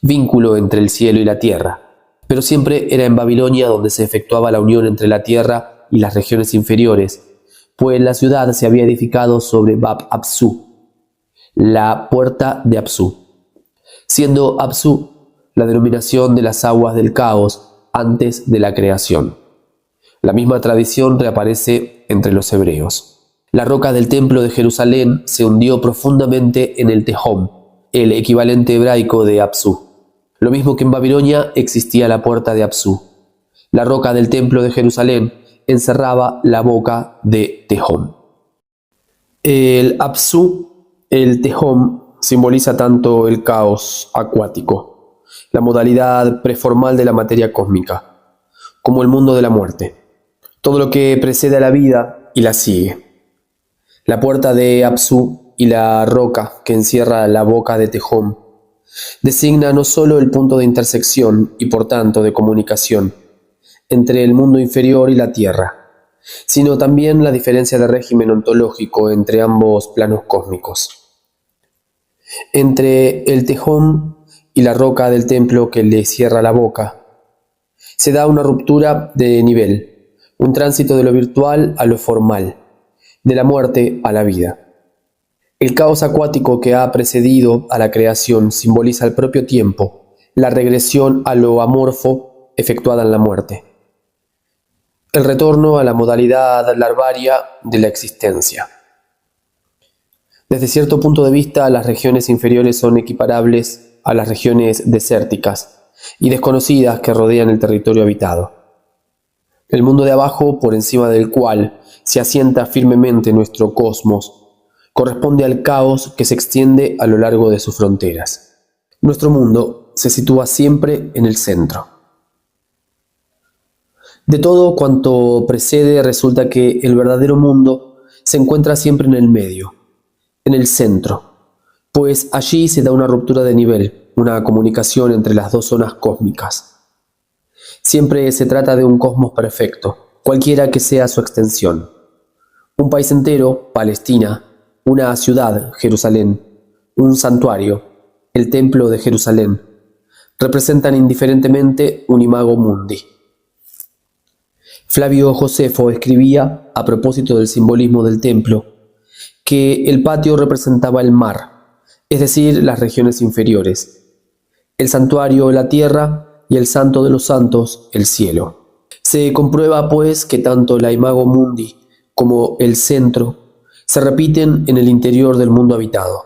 vínculo entre el cielo y la tierra, pero siempre era en Babilonia donde se efectuaba la unión entre la tierra y las regiones inferiores, pues la ciudad se había edificado sobre Bab Apsu, la puerta de Apsu, siendo Apsu la denominación de las aguas del caos antes de la creación. La misma tradición reaparece entre los hebreos. La roca del templo de Jerusalén se hundió profundamente en el Tehom, el equivalente hebraico de Apsu. Lo mismo que en Babilonia existía la puerta de Apsu. La roca del templo de Jerusalén encerraba la boca de Tehom. El Apsu, el Tehom, simboliza tanto el caos acuático, la modalidad preformal de la materia cósmica, como el mundo de la muerte, todo lo que precede a la vida y la sigue. La puerta de Apsu y la roca que encierra la boca de Tehom designa no solo el punto de intersección y por tanto de comunicación entre el mundo inferior y la tierra, sino también la diferencia de régimen ontológico entre ambos planos cósmicos. Entre el Tehom y la roca del templo que le cierra la boca, se da una ruptura de nivel, un tránsito de lo virtual a lo formal, de la muerte a la vida. El caos acuático que ha precedido a la creación simboliza al propio tiempo la regresión a lo amorfo efectuada en la muerte, el retorno a la modalidad larvaria de la existencia. Desde cierto punto de vista, las regiones inferiores son equiparables a las regiones desérticas y desconocidas que rodean el territorio habitado. El mundo de abajo, por encima del cual se asienta firmemente nuestro cosmos, corresponde al caos que se extiende a lo largo de sus fronteras. Nuestro mundo se sitúa siempre en el centro. De todo cuanto precede resulta que el verdadero mundo se encuentra siempre en el medio, en el centro, pues allí se da una ruptura de nivel, una comunicación entre las dos zonas cósmicas. Siempre se trata de un cosmos perfecto, cualquiera que sea su extensión. Un país entero, Palestina, una ciudad, Jerusalén, un santuario, el Templo de Jerusalén, representan indiferentemente un imago mundi. Flavio Josefo escribía, a propósito del simbolismo del templo, que el patio representaba el mar, es decir, las regiones inferiores, el santuario la tierra y el santo de los santos el cielo. Se comprueba, pues, que tanto la imago mundi como el centro se repiten en el interior del mundo habitado.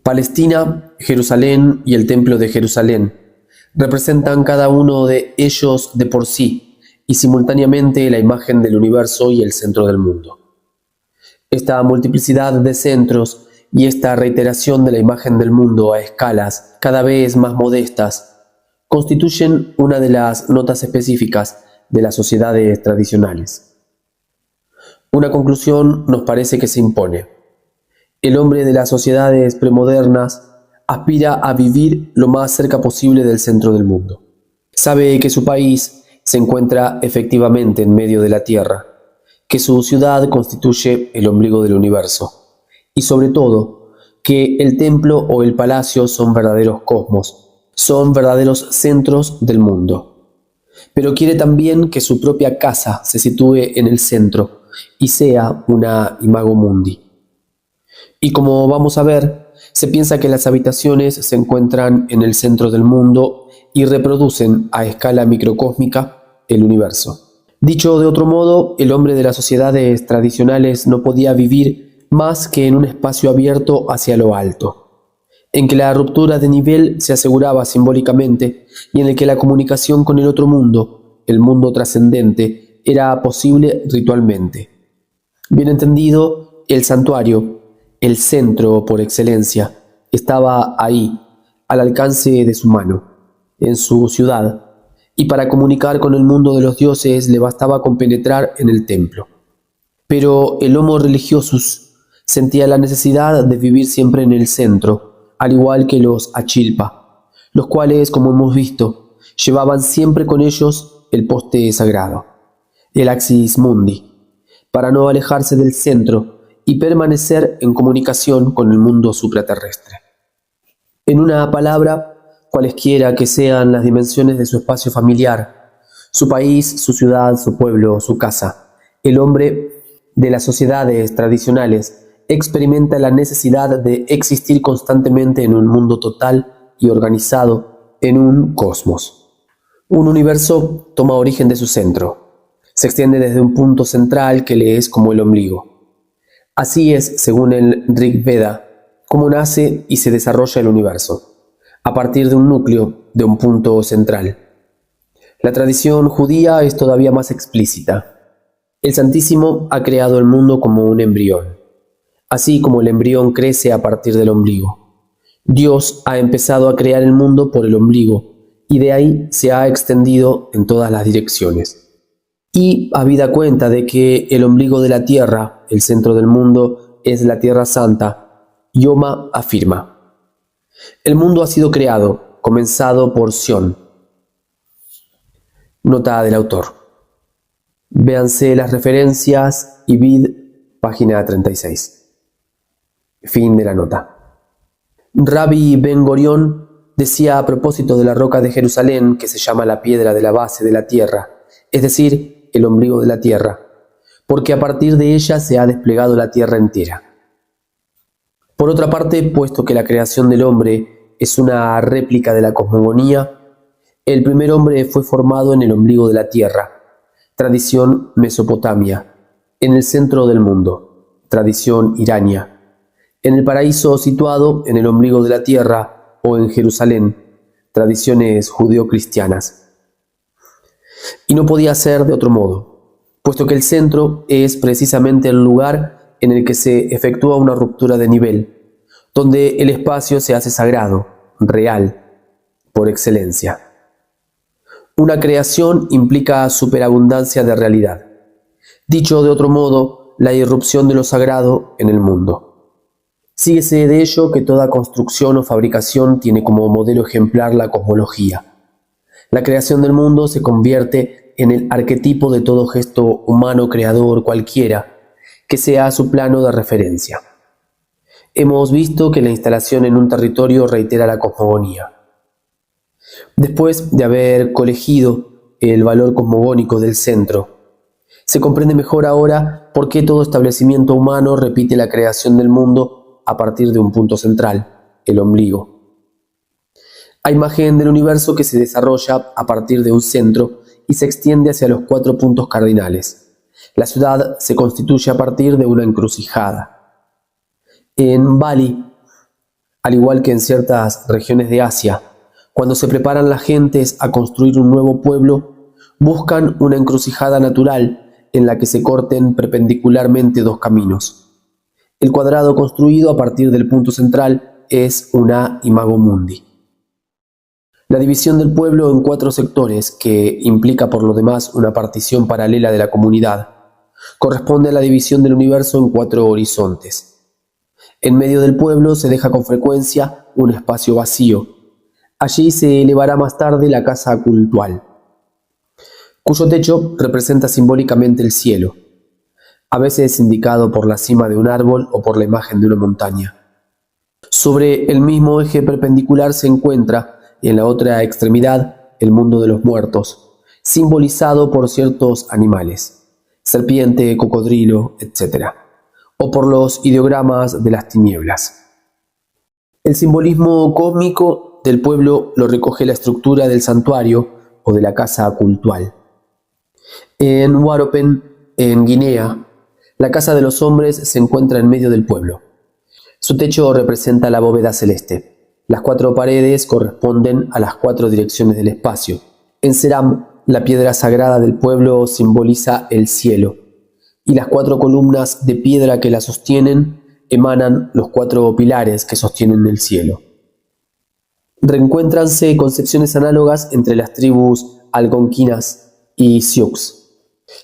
Palestina, Jerusalén y el Templo de Jerusalén representan cada uno de ellos de por sí y simultáneamente la imagen del universo y el centro del mundo. Esta multiplicidad de centros y esta reiteración de la imagen del mundo a escalas cada vez más modestas constituyen una de las notas específicas de las sociedades tradicionales. Una conclusión nos parece que se impone. El hombre de las sociedades premodernas aspira a vivir lo más cerca posible del centro del mundo. Sabe que su país se encuentra efectivamente en medio de la tierra, que su ciudad constituye el ombligo del universo, y sobre todo, que el templo o el palacio son verdaderos cosmos, son verdaderos centros del mundo. Pero quiere también que su propia casa se sitúe en el centro y sea una imago mundi. Y como vamos a ver, se piensa que las habitaciones se encuentran en el centro del mundo y reproducen a escala microcósmica el universo. Dicho de otro modo, el hombre de las sociedades tradicionales no podía vivir más que en un espacio abierto hacia lo alto, en que la ruptura de nivel se aseguraba simbólicamente y en el que la comunicación con el otro mundo, el mundo trascendente, era posible ritualmente. Bien entendido, el santuario, el centro por excelencia, estaba ahí, al alcance de su mano, en su ciudad, y para comunicar con el mundo de los dioses le bastaba con penetrar en el templo. Pero el homo religiosus sentía la necesidad de vivir siempre en el centro, al igual que los Achilpa, los cuales, como hemos visto, llevaban siempre con ellos el poste sagrado, el axis mundi, para no alejarse del centro y permanecer en comunicación con el mundo supraterrestre. En una palabra, cualesquiera que sean las dimensiones de su espacio familiar, su país, su ciudad, su pueblo, su casa, el hombre de las sociedades tradicionales experimenta la necesidad de existir constantemente en un mundo total y organizado, en un cosmos. Un universo toma origen de su centro, se extiende desde un punto central que le es como el ombligo. Así es, según el Rig Veda, como nace y se desarrolla el universo, a partir de un núcleo, de un punto central. La tradición judía es todavía más explícita. El Santísimo ha creado el mundo como un embrión, así como el embrión crece a partir del ombligo. Dios ha empezado a crear el mundo por el ombligo, y de ahí se ha extendido en todas las direcciones. Y habida cuenta de que el ombligo de la tierra, el centro del mundo, es la Tierra Santa, Yoma afirma: el mundo ha sido creado, comenzado por Sión. Nota del autor. Véanse las referencias y vid, página 36. Fin de la nota. Rabbi Ben Gorión decía a propósito de la roca de Jerusalén, que se llama la piedra de la base de la tierra, es decir, el ombligo de la tierra, porque a partir de ella se ha desplegado la tierra entera. Por otra parte, puesto que la creación del hombre es una réplica de la cosmogonía, el primer hombre fue formado en el ombligo de la tierra, tradición Mesopotamia, en el centro del mundo, tradición Irania, en el paraíso situado en el ombligo de la tierra o en Jerusalén, tradiciones judeo-cristianas. Y no podía ser de otro modo, puesto que el centro es precisamente el lugar en el que se efectúa una ruptura de nivel, donde el espacio se hace sagrado, real, por excelencia. Una creación implica superabundancia de realidad. Dicho de otro modo, la irrupción de lo sagrado en el mundo. Síguese de ello que toda construcción o fabricación tiene como modelo ejemplar la cosmología. La creación del mundo se convierte en el arquetipo de todo gesto humano creador cualquiera que sea su plano de referencia. Hemos visto que la instalación en un territorio reitera la cosmogonía. Después de haber colegido el valor cosmogónico del centro, se comprende mejor ahora por qué todo establecimiento humano repite la creación del mundo a partir de un punto central, el ombligo. Hay imagen del universo que se desarrolla a partir de un centro y se extiende hacia los 4 puntos cardinales. La ciudad se constituye a partir de una encrucijada. En Bali, al igual que en ciertas regiones de Asia, cuando se preparan las gentes a construir un nuevo pueblo, buscan una encrucijada natural en la que se corten perpendicularmente 2 caminos. El cuadrado construido a partir del punto central es una imago mundi. La división del pueblo en 4 sectores, que implica por lo demás una partición paralela de la comunidad, corresponde a la división del universo en 4 horizontes. En medio del pueblo se deja con frecuencia un espacio vacío. Allí se elevará más tarde la casa cultual, cuyo techo representa simbólicamente el cielo, a veces indicado por la cima de un árbol o por la imagen de una montaña. Sobre el mismo eje perpendicular se encuentra, en la otra extremidad, el mundo de los muertos, simbolizado por ciertos animales, serpiente, cocodrilo, etc., o por los ideogramas de las tinieblas. El simbolismo cósmico del pueblo lo recoge la estructura del santuario o de la casa cultual. En Waropen, en Guinea, la casa de los hombres se encuentra en medio del pueblo. Su techo representa la bóveda celeste. Las 4 paredes corresponden a las 4 direcciones del espacio. En Seram, la piedra sagrada del pueblo simboliza el cielo, y las 4 columnas de piedra que la sostienen emanan los 4 pilares que sostienen el cielo. Reencuéntranse concepciones análogas entre las tribus algonquinas y sioux.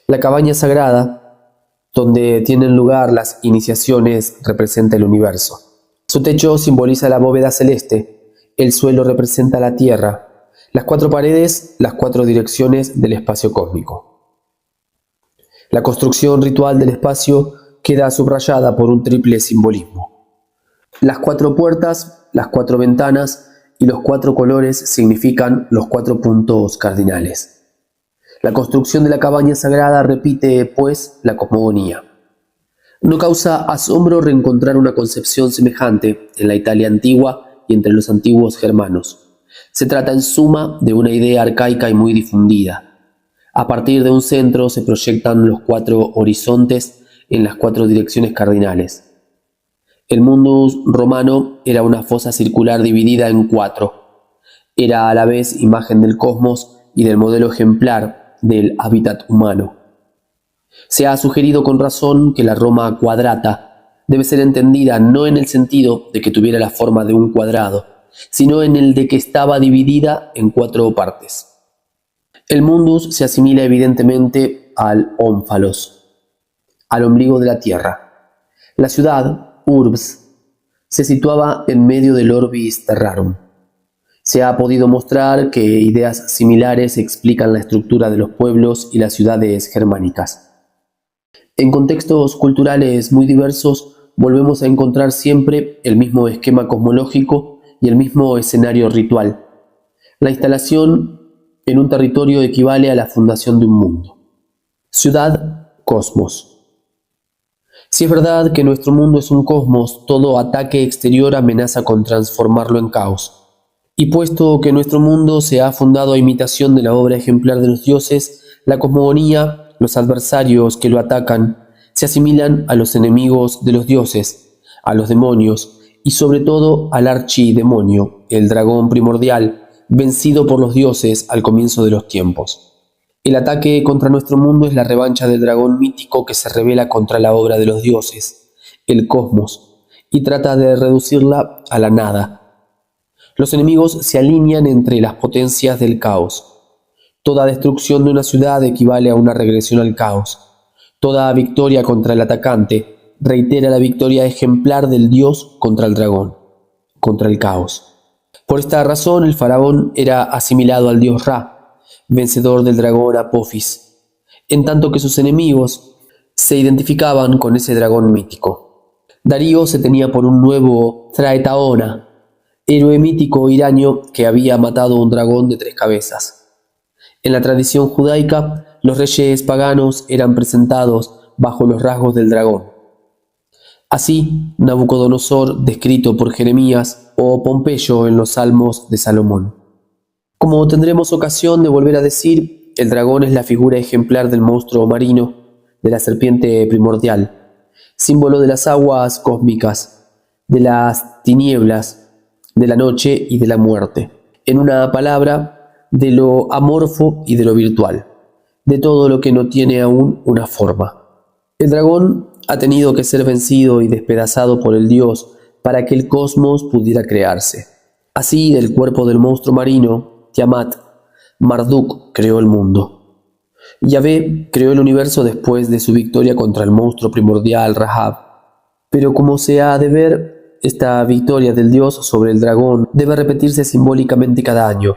La cabaña sagrada, donde tienen lugar las iniciaciones, representa el universo. Su techo simboliza la bóveda celeste, el suelo representa la tierra, las 4 paredes, las 4 direcciones del espacio cósmico. La construcción ritual del espacio queda subrayada por un triple simbolismo. Las 4 puertas, las 4 ventanas y los 4 colores significan los 4 puntos cardinales. La construcción de la cabaña sagrada repite, pues, la cosmogonía. No causa asombro reencontrar una concepción semejante en la Italia antigua y entre los antiguos germanos. Se trata en suma de una idea arcaica y muy difundida. A partir de un centro se proyectan los 4 horizontes en las 4 direcciones cardinales. El mundus romano era una fosa circular dividida en 4. Era a la vez imagen del cosmos y del modelo ejemplar del hábitat humano. Se ha sugerido con razón que la Roma quadrata debe ser entendida no en el sentido de que tuviera la forma de un cuadrado, sino en el de que estaba dividida en 4 partes. El mundus se asimila evidentemente al ómphalos, al ombligo de la tierra. La ciudad, urbs, se situaba en medio del orbis terrarum. Se ha podido mostrar que ideas similares explican la estructura de los pueblos y las ciudades germánicas. En contextos culturales muy diversos, volvemos a encontrar siempre el mismo esquema cosmológico y el mismo escenario ritual. La instalación en un territorio equivale a la fundación de un mundo. Ciudad, cosmos. Si es verdad que nuestro mundo es un cosmos, todo ataque exterior amenaza con transformarlo en caos. Y puesto que nuestro mundo se ha fundado a imitación de la obra ejemplar de los dioses, la cosmogonía, los adversarios que lo atacan, se asimilan a los enemigos de los dioses, a los demonios y sobre todo al archidemonio, el dragón primordial, vencido por los dioses al comienzo de los tiempos. El ataque contra nuestro mundo es la revancha del dragón mítico que se rebela contra la obra de los dioses, el cosmos, y trata de reducirla a la nada. Los enemigos se alinean entre las potencias del caos. Toda destrucción de una ciudad equivale a una regresión al caos. Toda victoria contra el atacante reitera la victoria ejemplar del dios contra el dragón, contra el caos. Por esta razón, el faraón era asimilado al dios Ra, vencedor del dragón Apophis, en tanto que sus enemigos se identificaban con ese dragón mítico. Darío se tenía por un nuevo Thraetaona, héroe mítico iranio que había matado un dragón de 3 cabezas. En la tradición judaica, los reyes paganos eran presentados bajo los rasgos del dragón. Así, Nabucodonosor, descrito por Jeremías, o Pompeyo en los Salmos de Salomón. Como tendremos ocasión de volver a decir, el dragón es la figura ejemplar del monstruo marino, de la serpiente primordial, símbolo de las aguas cósmicas, de las tinieblas, de la noche y de la muerte. En una palabra, de lo amorfo y de lo virtual, de todo lo que no tiene aún una forma. El dragón ha tenido que ser vencido y despedazado por el dios para que el cosmos pudiera crearse. Así, del cuerpo del monstruo marino, Tiamat, Marduk creó el mundo. Yahvé creó el universo después de su victoria contra el monstruo primordial Rahab. Pero como se ha de ver, esta victoria del dios sobre el dragón debe repetirse simbólicamente cada año,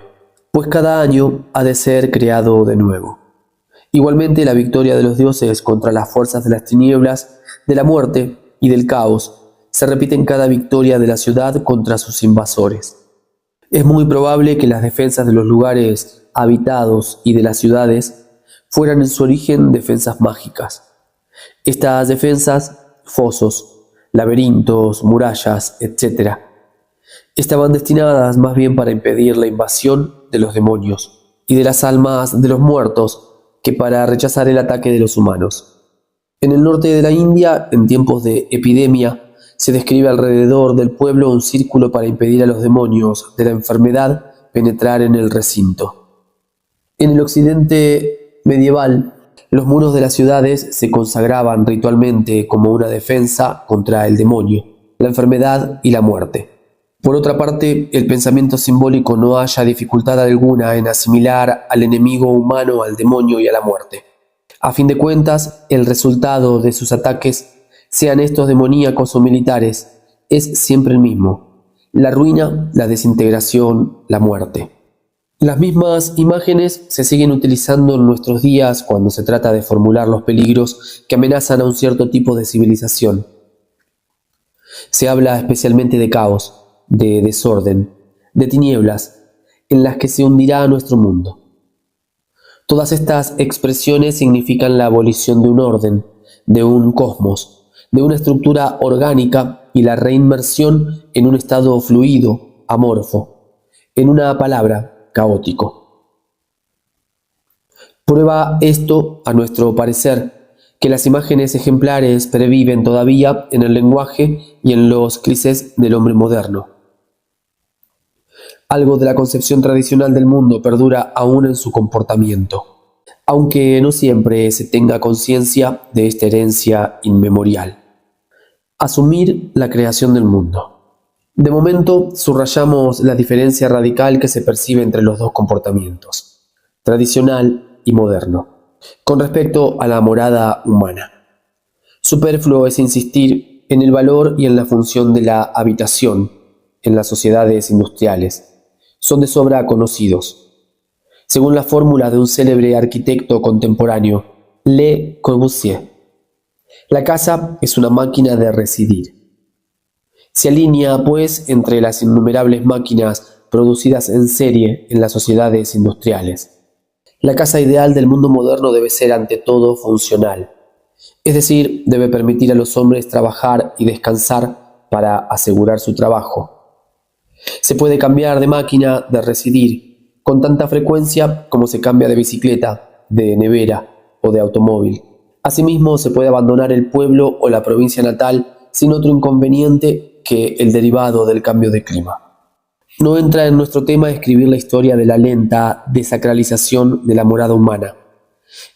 pues cada año ha de ser creado de nuevo. Igualmente, la victoria de los dioses contra las fuerzas de las tinieblas, de la muerte y del caos se repite en cada victoria de la ciudad contra sus invasores. Es muy probable que las defensas de los lugares habitados y de las ciudades fueran en su origen defensas mágicas. Estas defensas, fosos, laberintos, murallas, etc., estaban destinadas más bien para impedir la invasión de los demonios y de las almas de los muertos que para rechazar el ataque de los humanos. En el norte de la India, en tiempos de epidemia, se describe alrededor del pueblo un círculo para impedir a los demonios de la enfermedad penetrar en el recinto. En el occidente medieval, los muros de las ciudades se consagraban ritualmente como una defensa contra el demonio, la enfermedad y la muerte. Por otra parte, el pensamiento simbólico no halla dificultad alguna en asimilar al enemigo humano al demonio y a la muerte. A fin de cuentas, el resultado de sus ataques, sean estos demoníacos o militares, es siempre el mismo: la ruina, la desintegración, la muerte. Las mismas imágenes se siguen utilizando en nuestros días cuando se trata de formular los peligros que amenazan a un cierto tipo de civilización. Se habla especialmente de caos, de desorden, de tinieblas, en las que se hundirá nuestro mundo. Todas estas expresiones significan la abolición de un orden, de un cosmos, de una estructura orgánica y la reinmersión en un estado fluido, amorfo, en una palabra, caótico. Prueba esto, a nuestro parecer, que las imágenes ejemplares perviven todavía en el lenguaje y en los clichés del hombre moderno. Algo de la concepción tradicional del mundo perdura aún en su comportamiento, aunque no siempre se tenga conciencia de esta herencia inmemorial. Asumir la creación del mundo. De momento, subrayamos la diferencia radical que se percibe entre los dos comportamientos, tradicional y moderno, con respecto a la morada humana. Superfluo es insistir en el valor y en la función de la habitación en las sociedades industriales. Son de sobra conocidos. Según la fórmula de un célebre arquitecto contemporáneo, Le Corbusier, la casa es una máquina de residir. Se alinea, pues, entre las innumerables máquinas producidas en serie en las sociedades industriales. La casa ideal del mundo moderno debe ser ante todo funcional, es decir, debe permitir a los hombres trabajar y descansar para asegurar su trabajo. Se puede cambiar de máquina de residir con tanta frecuencia como se cambia de bicicleta, de nevera o de automóvil. Asimismo, se puede abandonar el pueblo o la provincia natal sin otro inconveniente que el derivado del cambio de clima. No entra en nuestro tema escribir la historia de la lenta desacralización de la morada humana.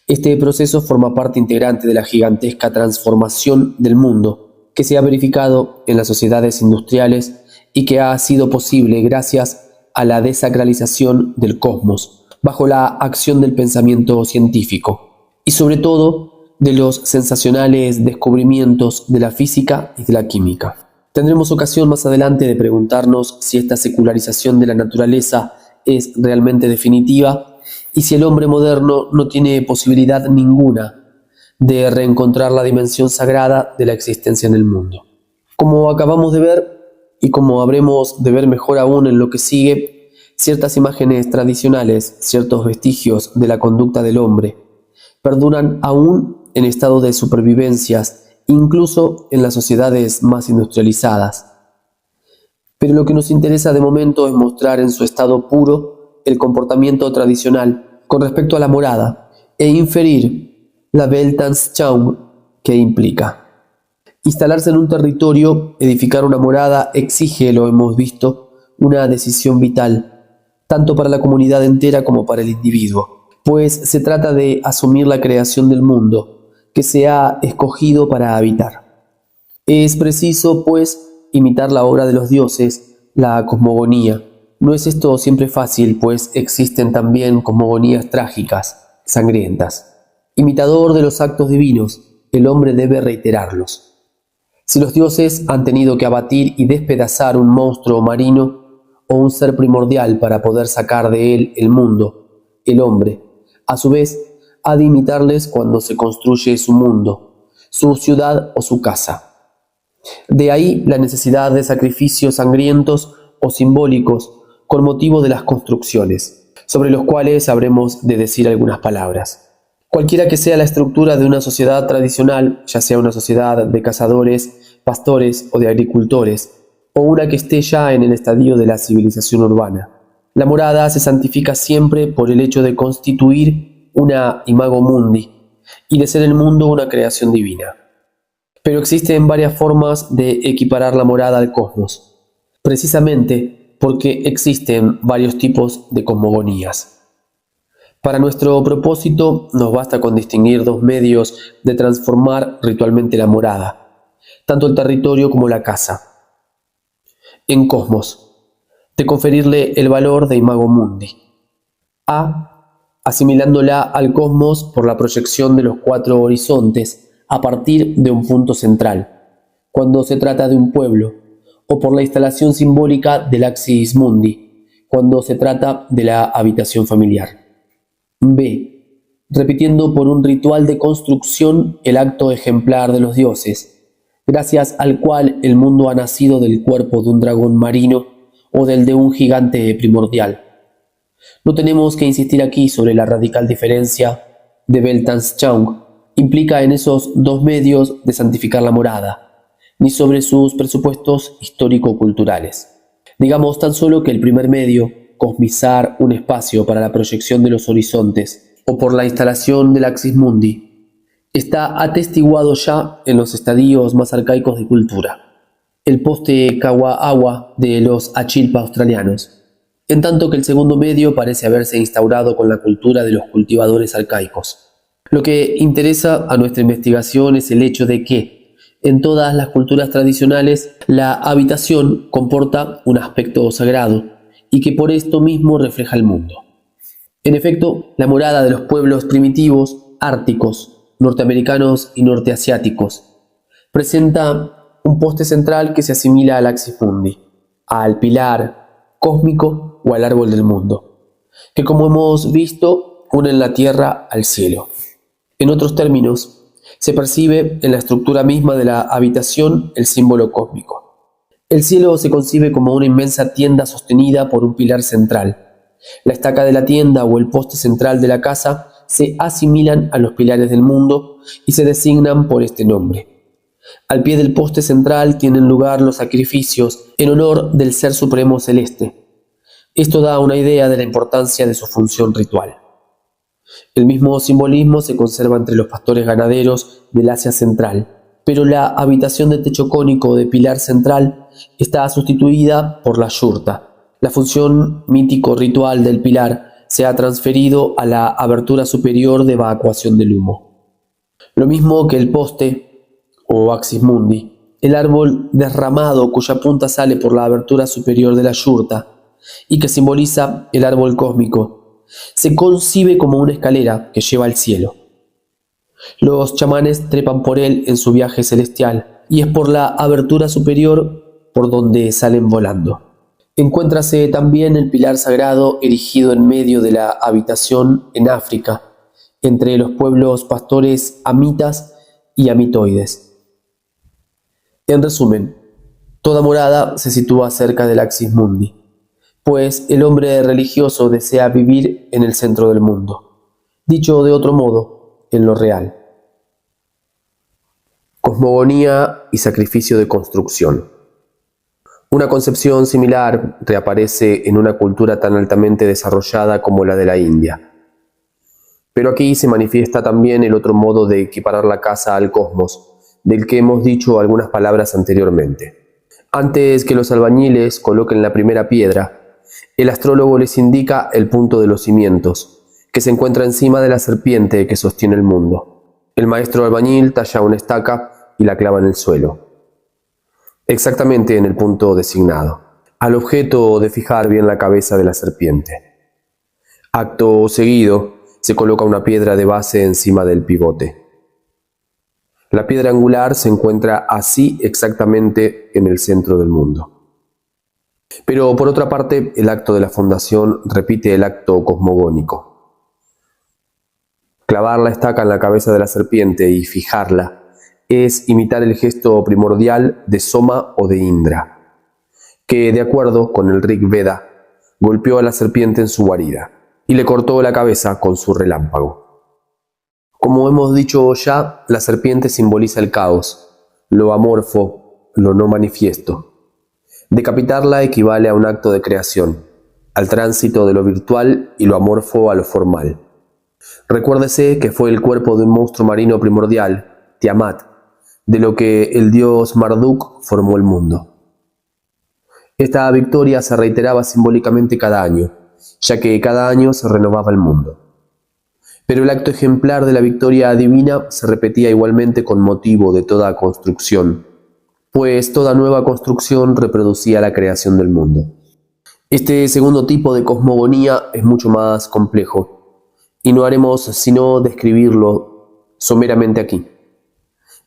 Este proceso forma parte integrante de la gigantesca transformación del mundo que se ha verificado en las sociedades industriales y que ha sido posible gracias a la desacralización del cosmos, bajo la acción del pensamiento científico, y sobre todo de los sensacionales descubrimientos de la física y de la química. Tendremos ocasión más adelante de preguntarnos si esta secularización de la naturaleza es realmente definitiva y si el hombre moderno no tiene posibilidad ninguna de reencontrar la dimensión sagrada de la existencia en el mundo. Como acabamos de ver, y como habremos de ver mejor aún en lo que sigue, ciertas imágenes tradicionales, ciertos vestigios de la conducta del hombre, perduran aún en estado de supervivencias, incluso en las sociedades más industrializadas. Pero lo que nos interesa de momento es mostrar en su estado puro el comportamiento tradicional con respecto a la morada e inferir la Weltanschauung que implica. Instalarse en un territorio, edificar una morada, exige, lo hemos visto, una decisión vital, tanto para la comunidad entera como para el individuo, pues se trata de asumir la creación del mundo que se ha escogido para habitar. Es preciso, pues, imitar la obra de los dioses, la cosmogonía. No es esto siempre fácil, pues existen también cosmogonías trágicas, sangrientas. Imitador de los actos divinos, el hombre debe reiterarlos. Si los dioses han tenido que abatir y despedazar un monstruo marino o un ser primordial para poder sacar de él el mundo, el hombre, a su vez, ha de imitarles cuando se construye su mundo, su ciudad o su casa. De ahí la necesidad de sacrificios sangrientos o simbólicos con motivo de las construcciones, sobre los cuales habremos de decir algunas palabras. Cualquiera que sea la estructura de una sociedad tradicional, ya sea una sociedad de cazadores, pastores o de agricultores, o una que esté ya en el estadio de la civilización urbana, la morada se santifica siempre por el hecho de constituir una imago mundi y de ser el mundo una creación divina. Pero existen varias formas de equiparar la morada al cosmos, precisamente porque existen varios tipos de cosmogonías. Para nuestro propósito nos basta con distinguir dos medios de transformar ritualmente la morada, tanto el territorio como la casa. En cosmos, de conferirle el valor de imago mundi. A, asimilándola al cosmos por la proyección de los 4 horizontes a partir de un punto central, cuando se trata de un pueblo, o por la instalación simbólica del axis mundi, cuando se trata de la habitación familiar. B, repitiendo por un ritual de construcción el acto ejemplar de los dioses, gracias al cual el mundo ha nacido del cuerpo de un dragón marino o del de un gigante primordial. No tenemos que insistir aquí sobre la radical diferencia de Weltanschauung implica en esos dos medios de santificar la morada, ni sobre sus presupuestos histórico-culturales. Digamos tan solo que el primer medio, cosmizar un espacio para la proyección de los horizontes o por la instalación del axis mundi, está atestiguado ya en los estadios más arcaicos de cultura, el poste Kawa-Awa de los Achilpa australianos, en tanto que el segundo medio parece haberse instaurado con la cultura de los cultivadores arcaicos. Lo que interesa a nuestra investigación es el hecho de que, en todas las culturas tradicionales, la habitación comporta un aspecto sagrado, y que por esto mismo refleja el mundo. En efecto, la morada de los pueblos primitivos, árticos, norteamericanos y norteasiáticos, presenta un poste central que se asimila al axis mundi, al pilar cósmico o al árbol del mundo, que como hemos visto, unen la tierra al cielo. En otros términos, se percibe en la estructura misma de la habitación el símbolo cósmico. El cielo se concibe como una inmensa tienda sostenida por un pilar central. La estaca de la tienda o el poste central de la casa se asimilan a los pilares del mundo y se designan por este nombre. Al pie del poste central tienen lugar los sacrificios en honor del Ser Supremo Celeste. Esto da una idea de la importancia de su función ritual. El mismo simbolismo se conserva entre los pastores ganaderos del Asia Central, pero la habitación de techo cónico o de pilar central está sustituida por la yurta. La función mítico-ritual del pilar se ha transferido a la abertura superior de evacuación del humo. Lo mismo que el poste o axis mundi, el árbol derramado cuya punta sale por la abertura superior de la yurta y que simboliza el árbol cósmico, se concibe como una escalera que lleva al cielo. Los chamanes trepan por él en su viaje celestial y es por la abertura superior por donde salen volando. Encuéntrase también el pilar sagrado erigido en medio de la habitación en África, entre los pueblos pastores amitas y amitoides. En resumen, Toda morada se sitúa cerca del axis mundi, pues el hombre religioso desea vivir en el centro del mundo, dicho de otro modo, en lo real. Cosmogonía y sacrificio de construcción. Una concepción similar reaparece en una cultura tan altamente desarrollada como la de la India. Pero aquí se manifiesta también el otro modo de equiparar la casa al cosmos, del que hemos dicho algunas palabras anteriormente. Antes que los albañiles coloquen la primera piedra, el astrólogo les indica el punto de los cimientos, que se encuentra encima de la serpiente que sostiene el mundo. El maestro albañil talla una estaca y la clava en el suelo, exactamente en el punto designado, al objeto de fijar bien la cabeza de la serpiente. Acto seguido, se coloca una piedra de base encima del pivote. La piedra angular se encuentra así exactamente en el centro del mundo. Pero por otra parte, el acto de la fundación repite el acto cosmogónico. Clavar la estaca en la cabeza de la serpiente y fijarla es imitar el gesto primordial de Soma o de Indra, que, de acuerdo con el Rig Veda, golpeó a la serpiente en su guarida y le cortó la cabeza con su relámpago. Como hemos dicho ya, la serpiente simboliza el caos, lo amorfo, lo no manifiesto. Decapitarla equivale a un acto de creación, al tránsito de lo virtual y lo amorfo a lo formal. Recuérdese que fue el cuerpo de un monstruo marino primordial, Tiamat, de lo que el dios Marduk formó el mundo. Esta victoria se reiteraba simbólicamente cada año, ya que cada año se renovaba el mundo. Pero el acto ejemplar de la victoria divina se repetía igualmente con motivo de toda construcción, pues toda nueva construcción reproducía la creación del mundo. Este segundo tipo de cosmogonía es mucho más complejo, y no haremos sino describirlo someramente aquí.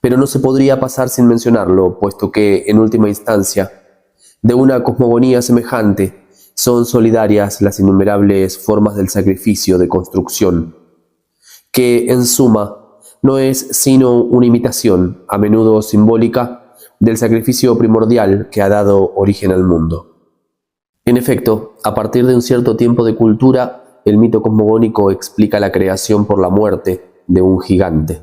Pero no se podría pasar sin mencionarlo, puesto que, en última instancia, de una cosmogonía semejante son solidarias las innumerables formas del sacrificio de construcción, que, en suma, no es sino una imitación, a menudo simbólica, del sacrificio primordial que ha dado origen al mundo. En efecto, a partir de un cierto tiempo de cultura, el mito cosmogónico explica la creación por la muerte de un gigante.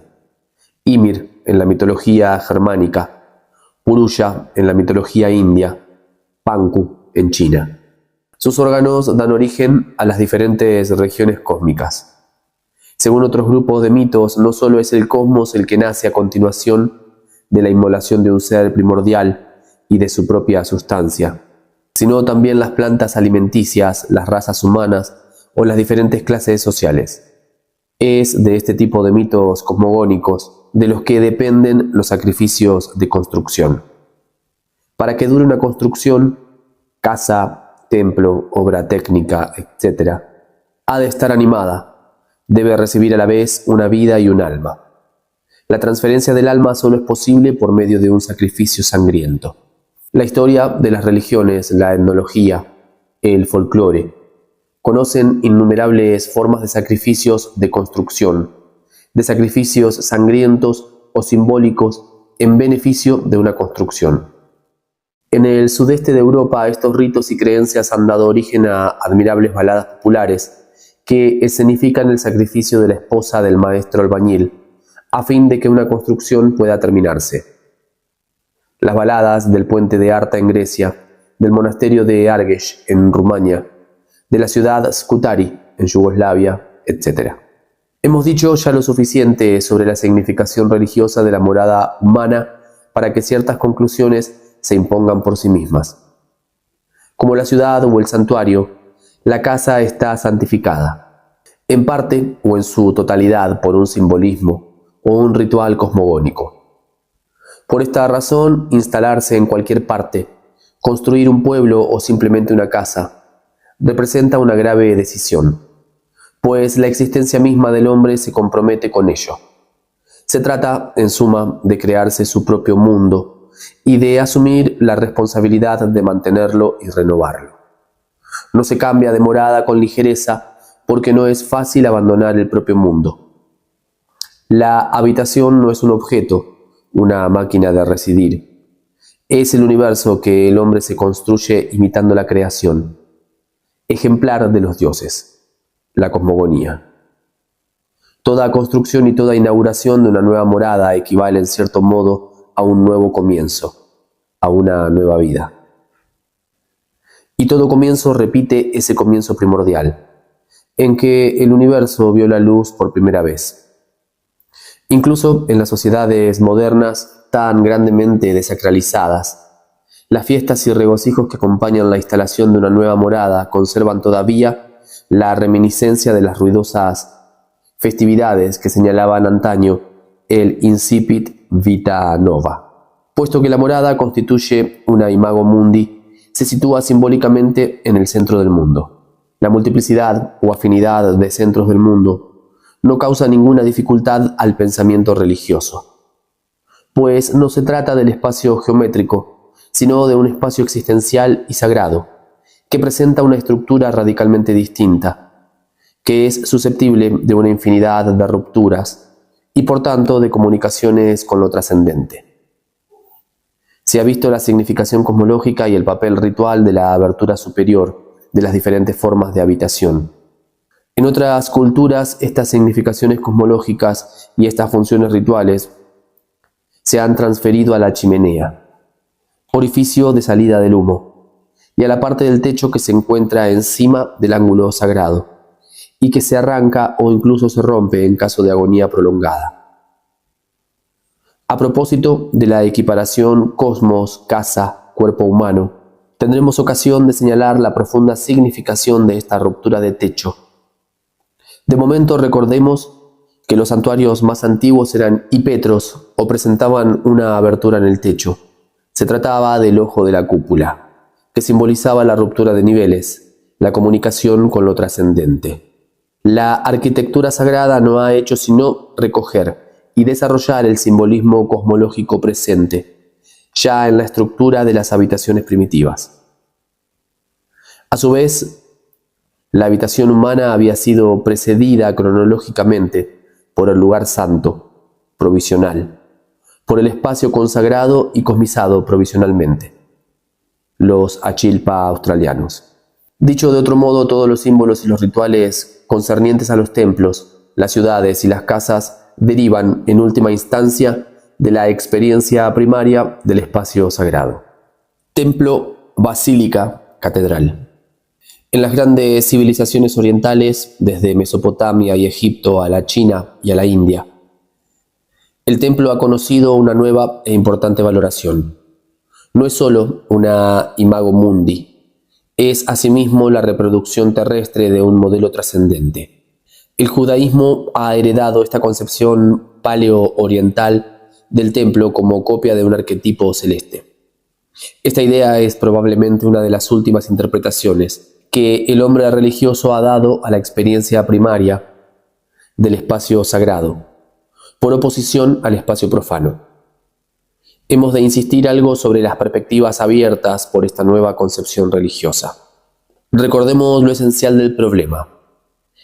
Ymir en la mitología germánica, Purusha en la mitología india, Panku en China. Sus órganos dan origen a las diferentes regiones cósmicas. Según otros grupos de mitos, no solo es el cosmos el que nace a continuación de la inmolación de un ser primordial y de su propia sustancia, sino también las plantas alimenticias, las razas humanas o las diferentes clases sociales. Es de este tipo de mitos cosmogónicos de los que dependen los sacrificios de construcción. Para que dure una construcción, casa, templo, obra técnica, etc., ha de estar animada, debe recibir a la vez una vida y un alma. La transferencia del alma solo es posible por medio de un sacrificio sangriento. La historia de las religiones, la etnología, el folclore, conocen innumerables formas de sacrificios de construcción, de sacrificios sangrientos o simbólicos en beneficio de una construcción. En el sudeste de Europa, estos ritos y creencias han dado origen a admirables baladas populares que escenifican el sacrificio de la esposa del maestro albañil, a fin de que una construcción pueda terminarse. Las baladas del puente de Arta en Grecia, del monasterio de Argeș en Rumania, de la ciudad Scutari en Yugoslavia, etc. Hemos dicho ya lo suficiente sobre la significación religiosa de la morada humana para que ciertas conclusiones se impongan por sí mismas. Como la ciudad o el santuario, la casa está santificada, en parte o en su totalidad por un simbolismo o un ritual cosmogónico. Por esta razón, instalarse en cualquier parte, construir un pueblo o simplemente una casa, representa una grave decisión, pues la existencia misma del hombre se compromete con ello. Se trata, en suma, de crearse su propio mundo y de asumir la responsabilidad de mantenerlo y renovarlo. No se cambia de morada con ligereza porque no es fácil abandonar el propio mundo. La habitación no es un objeto, una máquina de residir. Es el universo que el hombre se construye imitando la creación, ejemplar de los dioses, la cosmogonía. Toda construcción y toda inauguración de una nueva morada equivale en cierto modo a un nuevo comienzo, a una nueva vida. Y todo comienzo repite ese comienzo primordial, en que el universo vio la luz por primera vez. Incluso en las sociedades modernas tan grandemente desacralizadas, las fiestas y regocijos que acompañan la instalación de una nueva morada conservan todavía la reminiscencia de las ruidosas festividades que señalaban antaño el incipit vita nova. Puesto que la morada constituye una imago mundi, se sitúa simbólicamente en el centro del mundo. La multiplicidad o afinidad de centros del mundo no causa ninguna dificultad al pensamiento religioso, pues no se trata del espacio geométrico, sino de un espacio existencial y sagrado, que presenta una estructura radicalmente distinta, que es susceptible de una infinidad de rupturas y por tanto de comunicaciones con lo trascendente. Se ha visto la significación cosmológica y el papel ritual de la abertura superior de las diferentes formas de habitación. En otras culturas, estas significaciones cosmológicas y estas funciones rituales se han transferido a la chimenea, orificio de salida del humo, y a la parte del techo que se encuentra encima del ángulo sagrado, y que se arranca o incluso se rompe en caso de agonía prolongada. A propósito de la equiparación cosmos, casa, cuerpo humano, tendremos ocasión de señalar la profunda significación de esta ruptura de techo. De momento recordemos que los santuarios más antiguos eran hipetros o presentaban una abertura en el techo. Se trataba del ojo de la cúpula, que simbolizaba la ruptura de niveles, la comunicación con lo trascendente. La arquitectura sagrada no ha hecho sino recoger y desarrollar el simbolismo cosmológico presente, ya en la estructura de las habitaciones primitivas. A su vez, la habitación humana había sido precedida cronológicamente por el lugar santo, provisional, por el espacio consagrado y cosmizado provisionalmente, los Achilpa australianos. Dicho de otro modo, todos los símbolos y los rituales concernientes a los templos, las ciudades y las casas derivan, en última instancia, de la experiencia primaria del espacio sagrado. Templo, basílica, catedral. En las grandes civilizaciones orientales, desde Mesopotamia y Egipto a la China y a la India, el templo ha conocido una nueva e importante valoración. No es solo una imago mundi, es asimismo la reproducción terrestre de un modelo trascendente. El judaísmo ha heredado esta concepción paleo-oriental del templo como copia de un arquetipo celeste. Esta idea es probablemente una de las últimas interpretaciones que el hombre religioso ha dado a la experiencia primaria del espacio sagrado, por oposición al espacio profano. Hemos de insistir algo sobre las perspectivas abiertas por esta nueva concepción religiosa. Recordemos lo esencial del problema.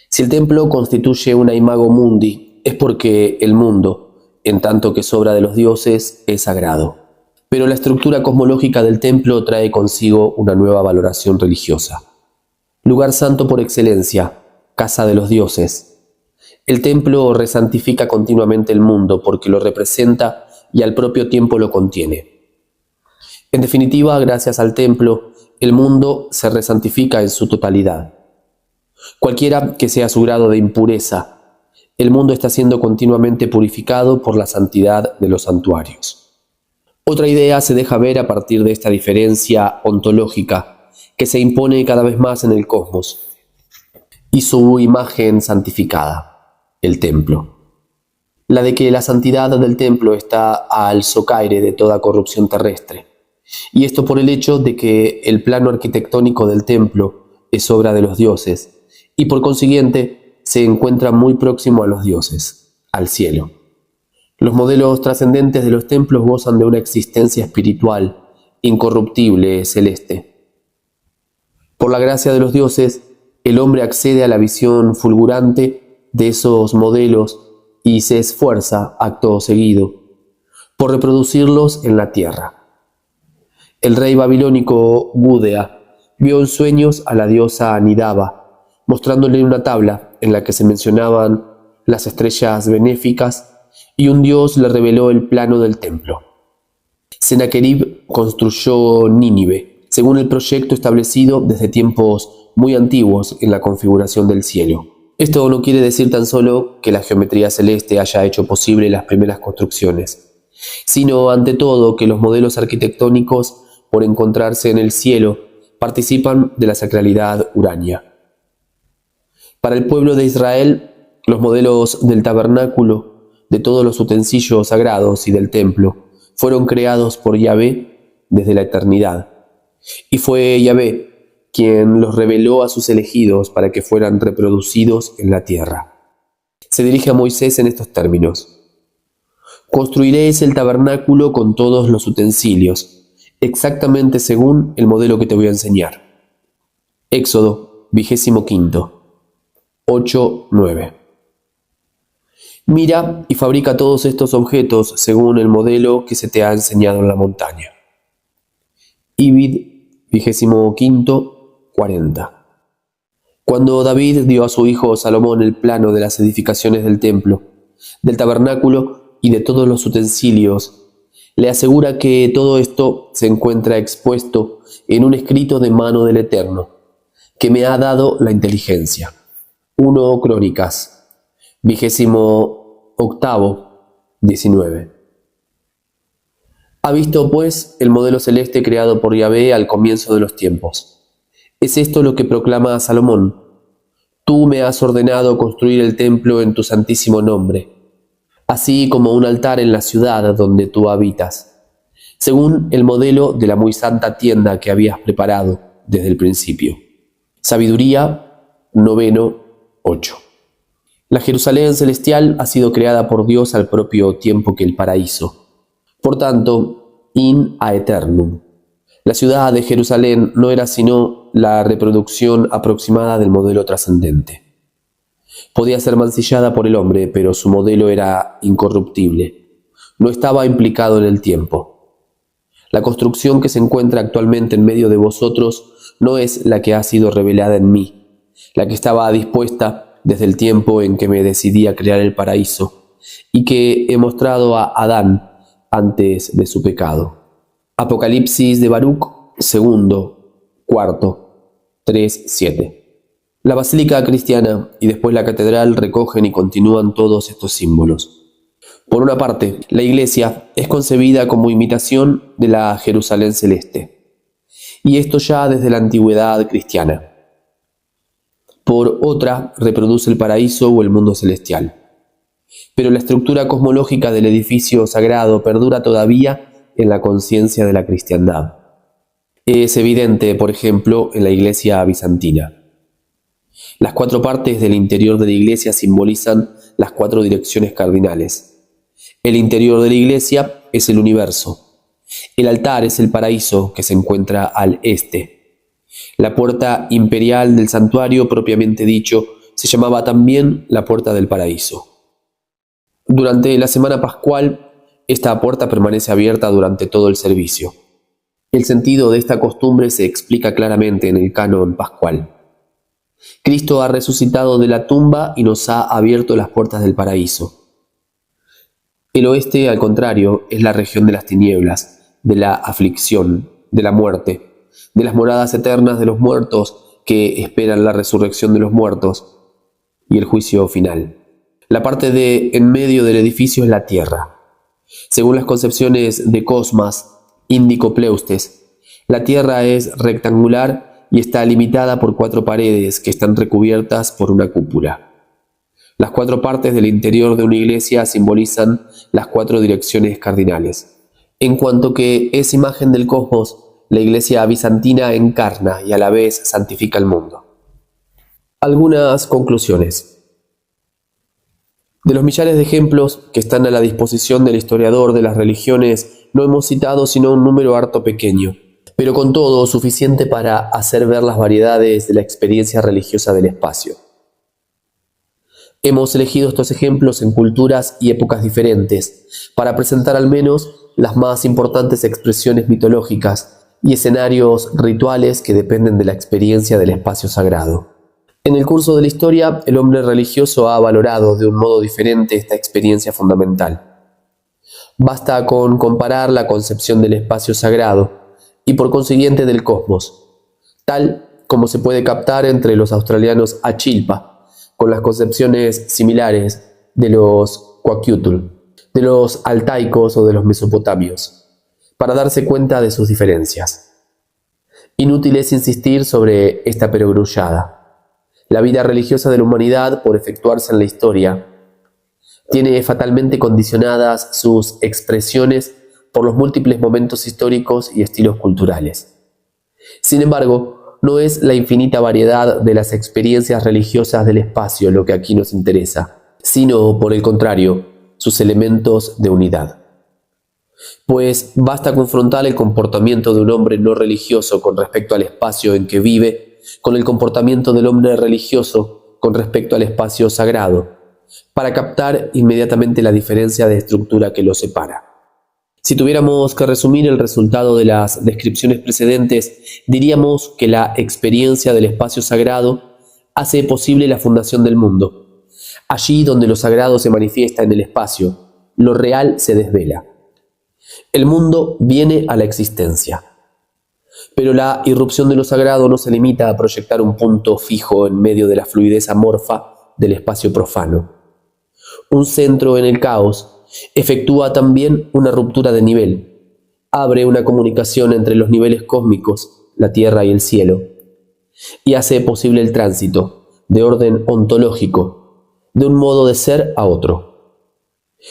Si el templo constituye una imago mundi, es porque el mundo, en tanto que es obra de los dioses, es sagrado. Pero la estructura cosmológica del templo trae consigo una nueva valoración religiosa. Lugar santo por excelencia, casa de los dioses. El templo resantifica continuamente el mundo porque lo representa y al propio tiempo lo contiene. En definitiva, gracias al templo, el mundo se resantifica en su totalidad. Cualquiera que sea su grado de impureza, el mundo está siendo continuamente purificado por la santidad de los santuarios. Otra idea se deja ver a partir de esta diferencia ontológica que se impone cada vez más en el cosmos y su imagen santificada, el templo. La de que la santidad del templo está al socaire de toda corrupción terrestre, y esto por el hecho de que el plano arquitectónico del templo es obra de los dioses, y por consiguiente se encuentra muy próximo a los dioses, al cielo. Los modelos trascendentes de los templos gozan de una existencia espiritual, incorruptible, celeste. Por la gracia de los dioses, el hombre accede a la visión fulgurante de esos modelos y se esfuerza, acto seguido, por reproducirlos en la tierra. El rey babilónico Gudea vio en sueños a la diosa Nidaba, mostrándole una tabla en la que se mencionaban las estrellas benéficas, y un dios le reveló el plano del templo. Sennacherib construyó Nínive, según el proyecto establecido desde tiempos muy antiguos en la configuración del cielo. Esto no quiere decir tan solo que la geometría celeste haya hecho posible las primeras construcciones, sino ante todo que los modelos arquitectónicos, por encontrarse en el cielo, participan de la sacralidad urania. Para el pueblo de Israel, los modelos del tabernáculo, de todos los utensilios sagrados y del templo, fueron creados por Yahvé desde la eternidad. Y fue Yahvé quien los reveló a sus elegidos para que fueran reproducidos en la tierra. Se dirige a Moisés en estos términos: construiréis el tabernáculo con todos los utensilios, exactamente según el modelo que te voy a enseñar. Éxodo 25, 8-9. Mira y fabrica todos estos objetos según el modelo que se te ha enseñado en la montaña. Ibid 25, 40. Cuando David dio a su hijo Salomón el plano de las edificaciones del templo, del tabernáculo y de todos los utensilios, le asegura que todo esto se encuentra expuesto en un escrito de mano del Eterno, que me ha dado la inteligencia. 1 Crónicas 28, 19. Ha visto, pues, el modelo celeste creado por Yahvé al comienzo de los tiempos. Es esto lo que proclama Salomón: tú me has ordenado construir el templo en tu santísimo nombre, así como un altar en la ciudad donde tú habitas, según el modelo de la muy santa tienda que habías preparado desde el principio. Sabiduría 9:8. La Jerusalén celestial ha sido creada por Dios al propio tiempo que el paraíso. Por tanto, in aeternum. La ciudad de Jerusalén no era sino la reproducción aproximada del modelo trascendente. Podía ser mancillada por el hombre, pero su modelo era incorruptible. No estaba implicado en el tiempo. La construcción que se encuentra actualmente en medio de vosotros no es la que ha sido revelada en mí, la que estaba dispuesta desde el tiempo en que me decidí a crear el paraíso y que he mostrado a Adán antes de su pecado. Apocalipsis de Baruch, 2, 4, 3-7. La basílica cristiana y después la catedral recogen y continúan todos estos símbolos. Por una parte, la iglesia es concebida como imitación de la Jerusalén celeste, y esto ya desde la antigüedad cristiana. Por otra, reproduce el paraíso o el mundo celestial. Pero la estructura cosmológica del edificio sagrado perdura todavía en la conciencia de la cristiandad. Es evidente, por ejemplo, en la iglesia bizantina. Las 4 partes del interior de la iglesia simbolizan las 4 direcciones cardinales. El interior de la iglesia es el universo. El altar es el paraíso que se encuentra al este. La puerta imperial del santuario, propiamente dicho, se llamaba también la puerta del paraíso. Durante la semana pascual, esta puerta permanece abierta durante todo el servicio. El sentido de esta costumbre se explica claramente en el canon pascual. Cristo ha resucitado de la tumba y nos ha abierto las puertas del paraíso. El oeste, al contrario, es la región de las tinieblas, de la aflicción, de la muerte, de las moradas eternas de los muertos que esperan la resurrección de los muertos y el juicio final. La parte de en medio del edificio es la tierra. Según las concepciones de Cosmas Índico Pleustes, la tierra es rectangular y está limitada por 4 paredes que están recubiertas por una cúpula. Las 4 partes del interior de una iglesia simbolizan las 4 direcciones cardinales. En cuanto que es imagen del cosmos, la iglesia bizantina encarna y a la vez santifica el mundo. Algunas conclusiones. De los millares de ejemplos que están a la disposición del historiador de las religiones, no hemos citado sino un número harto pequeño, pero con todo suficiente para hacer ver las variedades de la experiencia religiosa del espacio. Hemos elegido estos ejemplos en culturas y épocas diferentes, para presentar al menos las más importantes expresiones mitológicas y escenarios rituales que dependen de la experiencia del espacio sagrado. En el curso de la historia, el hombre religioso ha valorado de un modo diferente esta experiencia fundamental. Basta con comparar la concepción del espacio sagrado y por consiguiente del cosmos, tal como se puede captar entre los australianos Achilpa, con las concepciones similares de los Kwakiutl, de los altaicos o de los mesopotamios, para darse cuenta de sus diferencias. Inútil es insistir sobre esta perogrullada. La vida religiosa de la humanidad, por efectuarse en la historia, tiene fatalmente condicionadas sus expresiones por los múltiples momentos históricos y estilos culturales. Sin embargo, no es la infinita variedad de las experiencias religiosas del espacio lo que aquí nos interesa, sino, por el contrario, sus elementos de unidad. Pues basta confrontar el comportamiento de un hombre no religioso con respecto al espacio en que vive con el comportamiento del hombre religioso con respecto al espacio sagrado, para captar inmediatamente la diferencia de estructura que los separa. Si tuviéramos que resumir el resultado de las descripciones precedentes, diríamos que la experiencia del espacio sagrado hace posible la fundación del mundo. Allí donde lo sagrado se manifiesta en el espacio, lo real se desvela. El mundo viene a la existencia. Pero la irrupción de lo sagrado no se limita a proyectar un punto fijo en medio de la fluidez amorfa del espacio profano. Un centro en el caos efectúa también una ruptura de nivel, abre una comunicación entre los niveles cósmicos, la tierra y el cielo, y hace posible el tránsito, de orden ontológico, de un modo de ser a otro.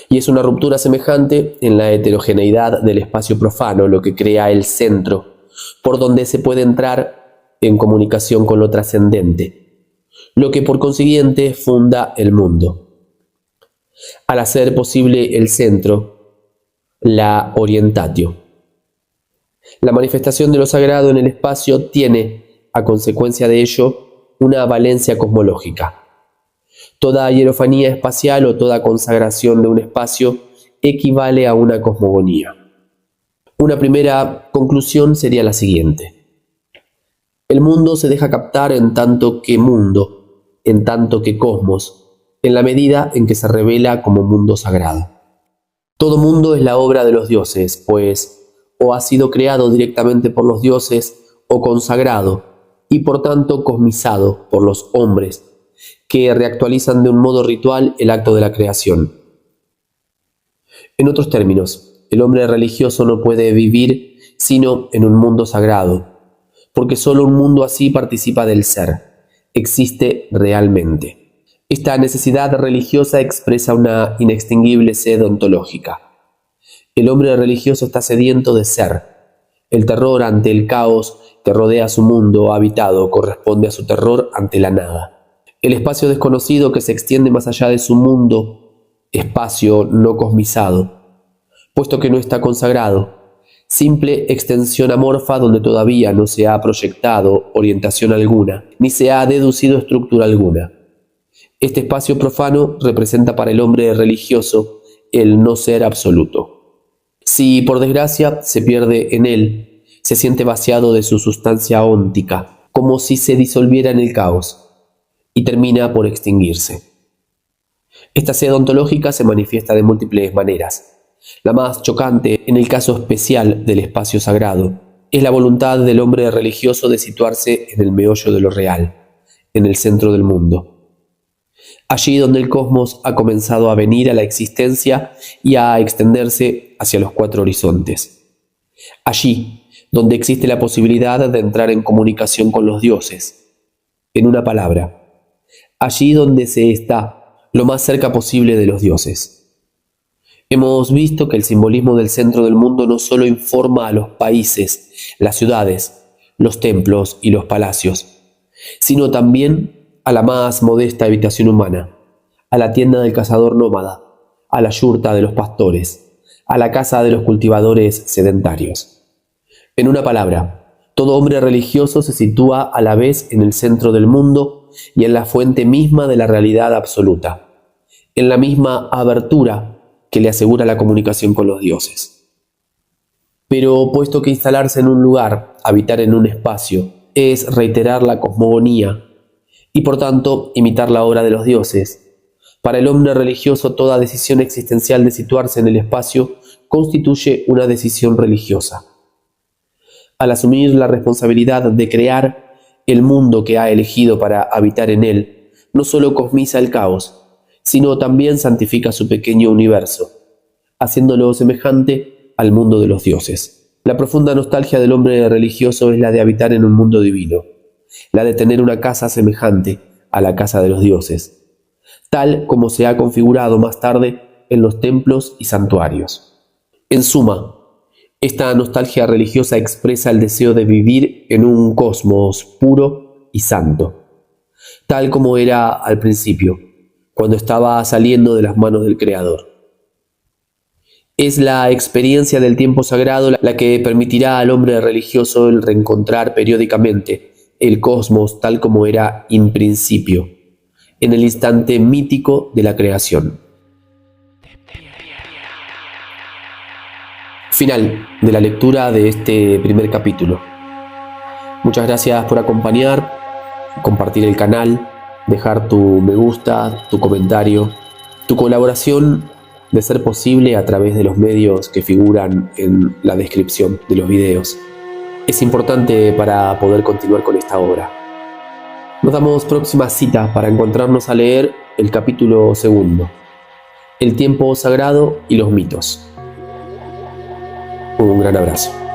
Y es una ruptura semejante en la heterogeneidad del espacio profano lo que crea el centro, por donde se puede entrar en comunicación con lo trascendente, lo que por consiguiente funda el mundo. Al hacer posible el centro, la orientatio. La manifestación de lo sagrado en el espacio tiene, a consecuencia de ello, una valencia cosmológica. Toda hierofanía espacial o toda consagración de un espacio equivale a una cosmogonía. Una primera conclusión sería la siguiente. El mundo se deja captar en tanto que mundo, en tanto que cosmos, en la medida en que se revela como mundo sagrado. Todo mundo es la obra de los dioses, pues o ha sido creado directamente por los dioses o consagrado, y por tanto cosmizado por los hombres, que reactualizan de un modo ritual el acto de la creación. En otros términos, el hombre religioso no puede vivir sino en un mundo sagrado, porque solo un mundo así participa del ser, existe realmente. Esta necesidad religiosa expresa una inextinguible sed ontológica. El hombre religioso está sediento de ser. El terror ante el caos que rodea su mundo habitado corresponde a su terror ante la nada. El espacio desconocido que se extiende más allá de su mundo, espacio no cosmizado, puesto que no está consagrado, simple extensión amorfa donde todavía no se ha proyectado orientación alguna, ni se ha deducido estructura alguna. Este espacio profano representa para el hombre religioso el no ser absoluto. Si por desgracia se pierde en él, se siente vaciado de su sustancia óntica, como si se disolviera en el caos, y termina por extinguirse. Esta sed ontológica se manifiesta de múltiples maneras. La más chocante, en el caso especial del espacio sagrado, es la voluntad del hombre religioso de situarse en el meollo de lo real, en el centro del mundo. Allí donde el cosmos ha comenzado a venir a la existencia y a extenderse hacia los cuatro horizontes. Allí donde existe la posibilidad de entrar en comunicación con los dioses. En una palabra, allí donde se está lo más cerca posible de los dioses. Hemos visto que el simbolismo del centro del mundo no solo informa a los países, las ciudades, los templos y los palacios, sino también a la más modesta habitación humana, a la tienda del cazador nómada, a la yurta de los pastores, a la casa de los cultivadores sedentarios. En una palabra, todo hombre religioso se sitúa a la vez en el centro del mundo y en la fuente misma de la realidad absoluta, en la misma abertura que le asegura la comunicación con los dioses. Pero puesto que instalarse en un lugar, habitar en un espacio, es reiterar la cosmogonía y por tanto imitar la obra de los dioses, para el hombre religioso toda decisión existencial de situarse en el espacio constituye una decisión religiosa. Al asumir la responsabilidad de crear el mundo que ha elegido para habitar en él, no solo cosmiza el caos, sino también santifica su pequeño universo, haciéndolo semejante al mundo de los dioses. La profunda nostalgia del hombre religioso es la de habitar en un mundo divino, la de tener una casa semejante a la casa de los dioses, tal como se ha configurado más tarde en los templos y santuarios. En suma, esta nostalgia religiosa expresa el deseo de vivir en un cosmos puro y santo, tal como era al principio, cuando estaba saliendo de las manos del Creador. Es la experiencia del tiempo sagrado la que permitirá al hombre religioso el reencontrar periódicamente el cosmos tal como era en principio, en el instante mítico de la creación. Final de la lectura de este primer capítulo. Muchas gracias por acompañar, compartir el canal, dejar tu me gusta, tu comentario, tu colaboración de ser posible a través de los medios que figuran en la descripción de los videos. Es importante para poder continuar con esta obra. Nos damos próxima cita para encontrarnos a leer el capítulo 2, el tiempo sagrado y los mitos. Un gran abrazo.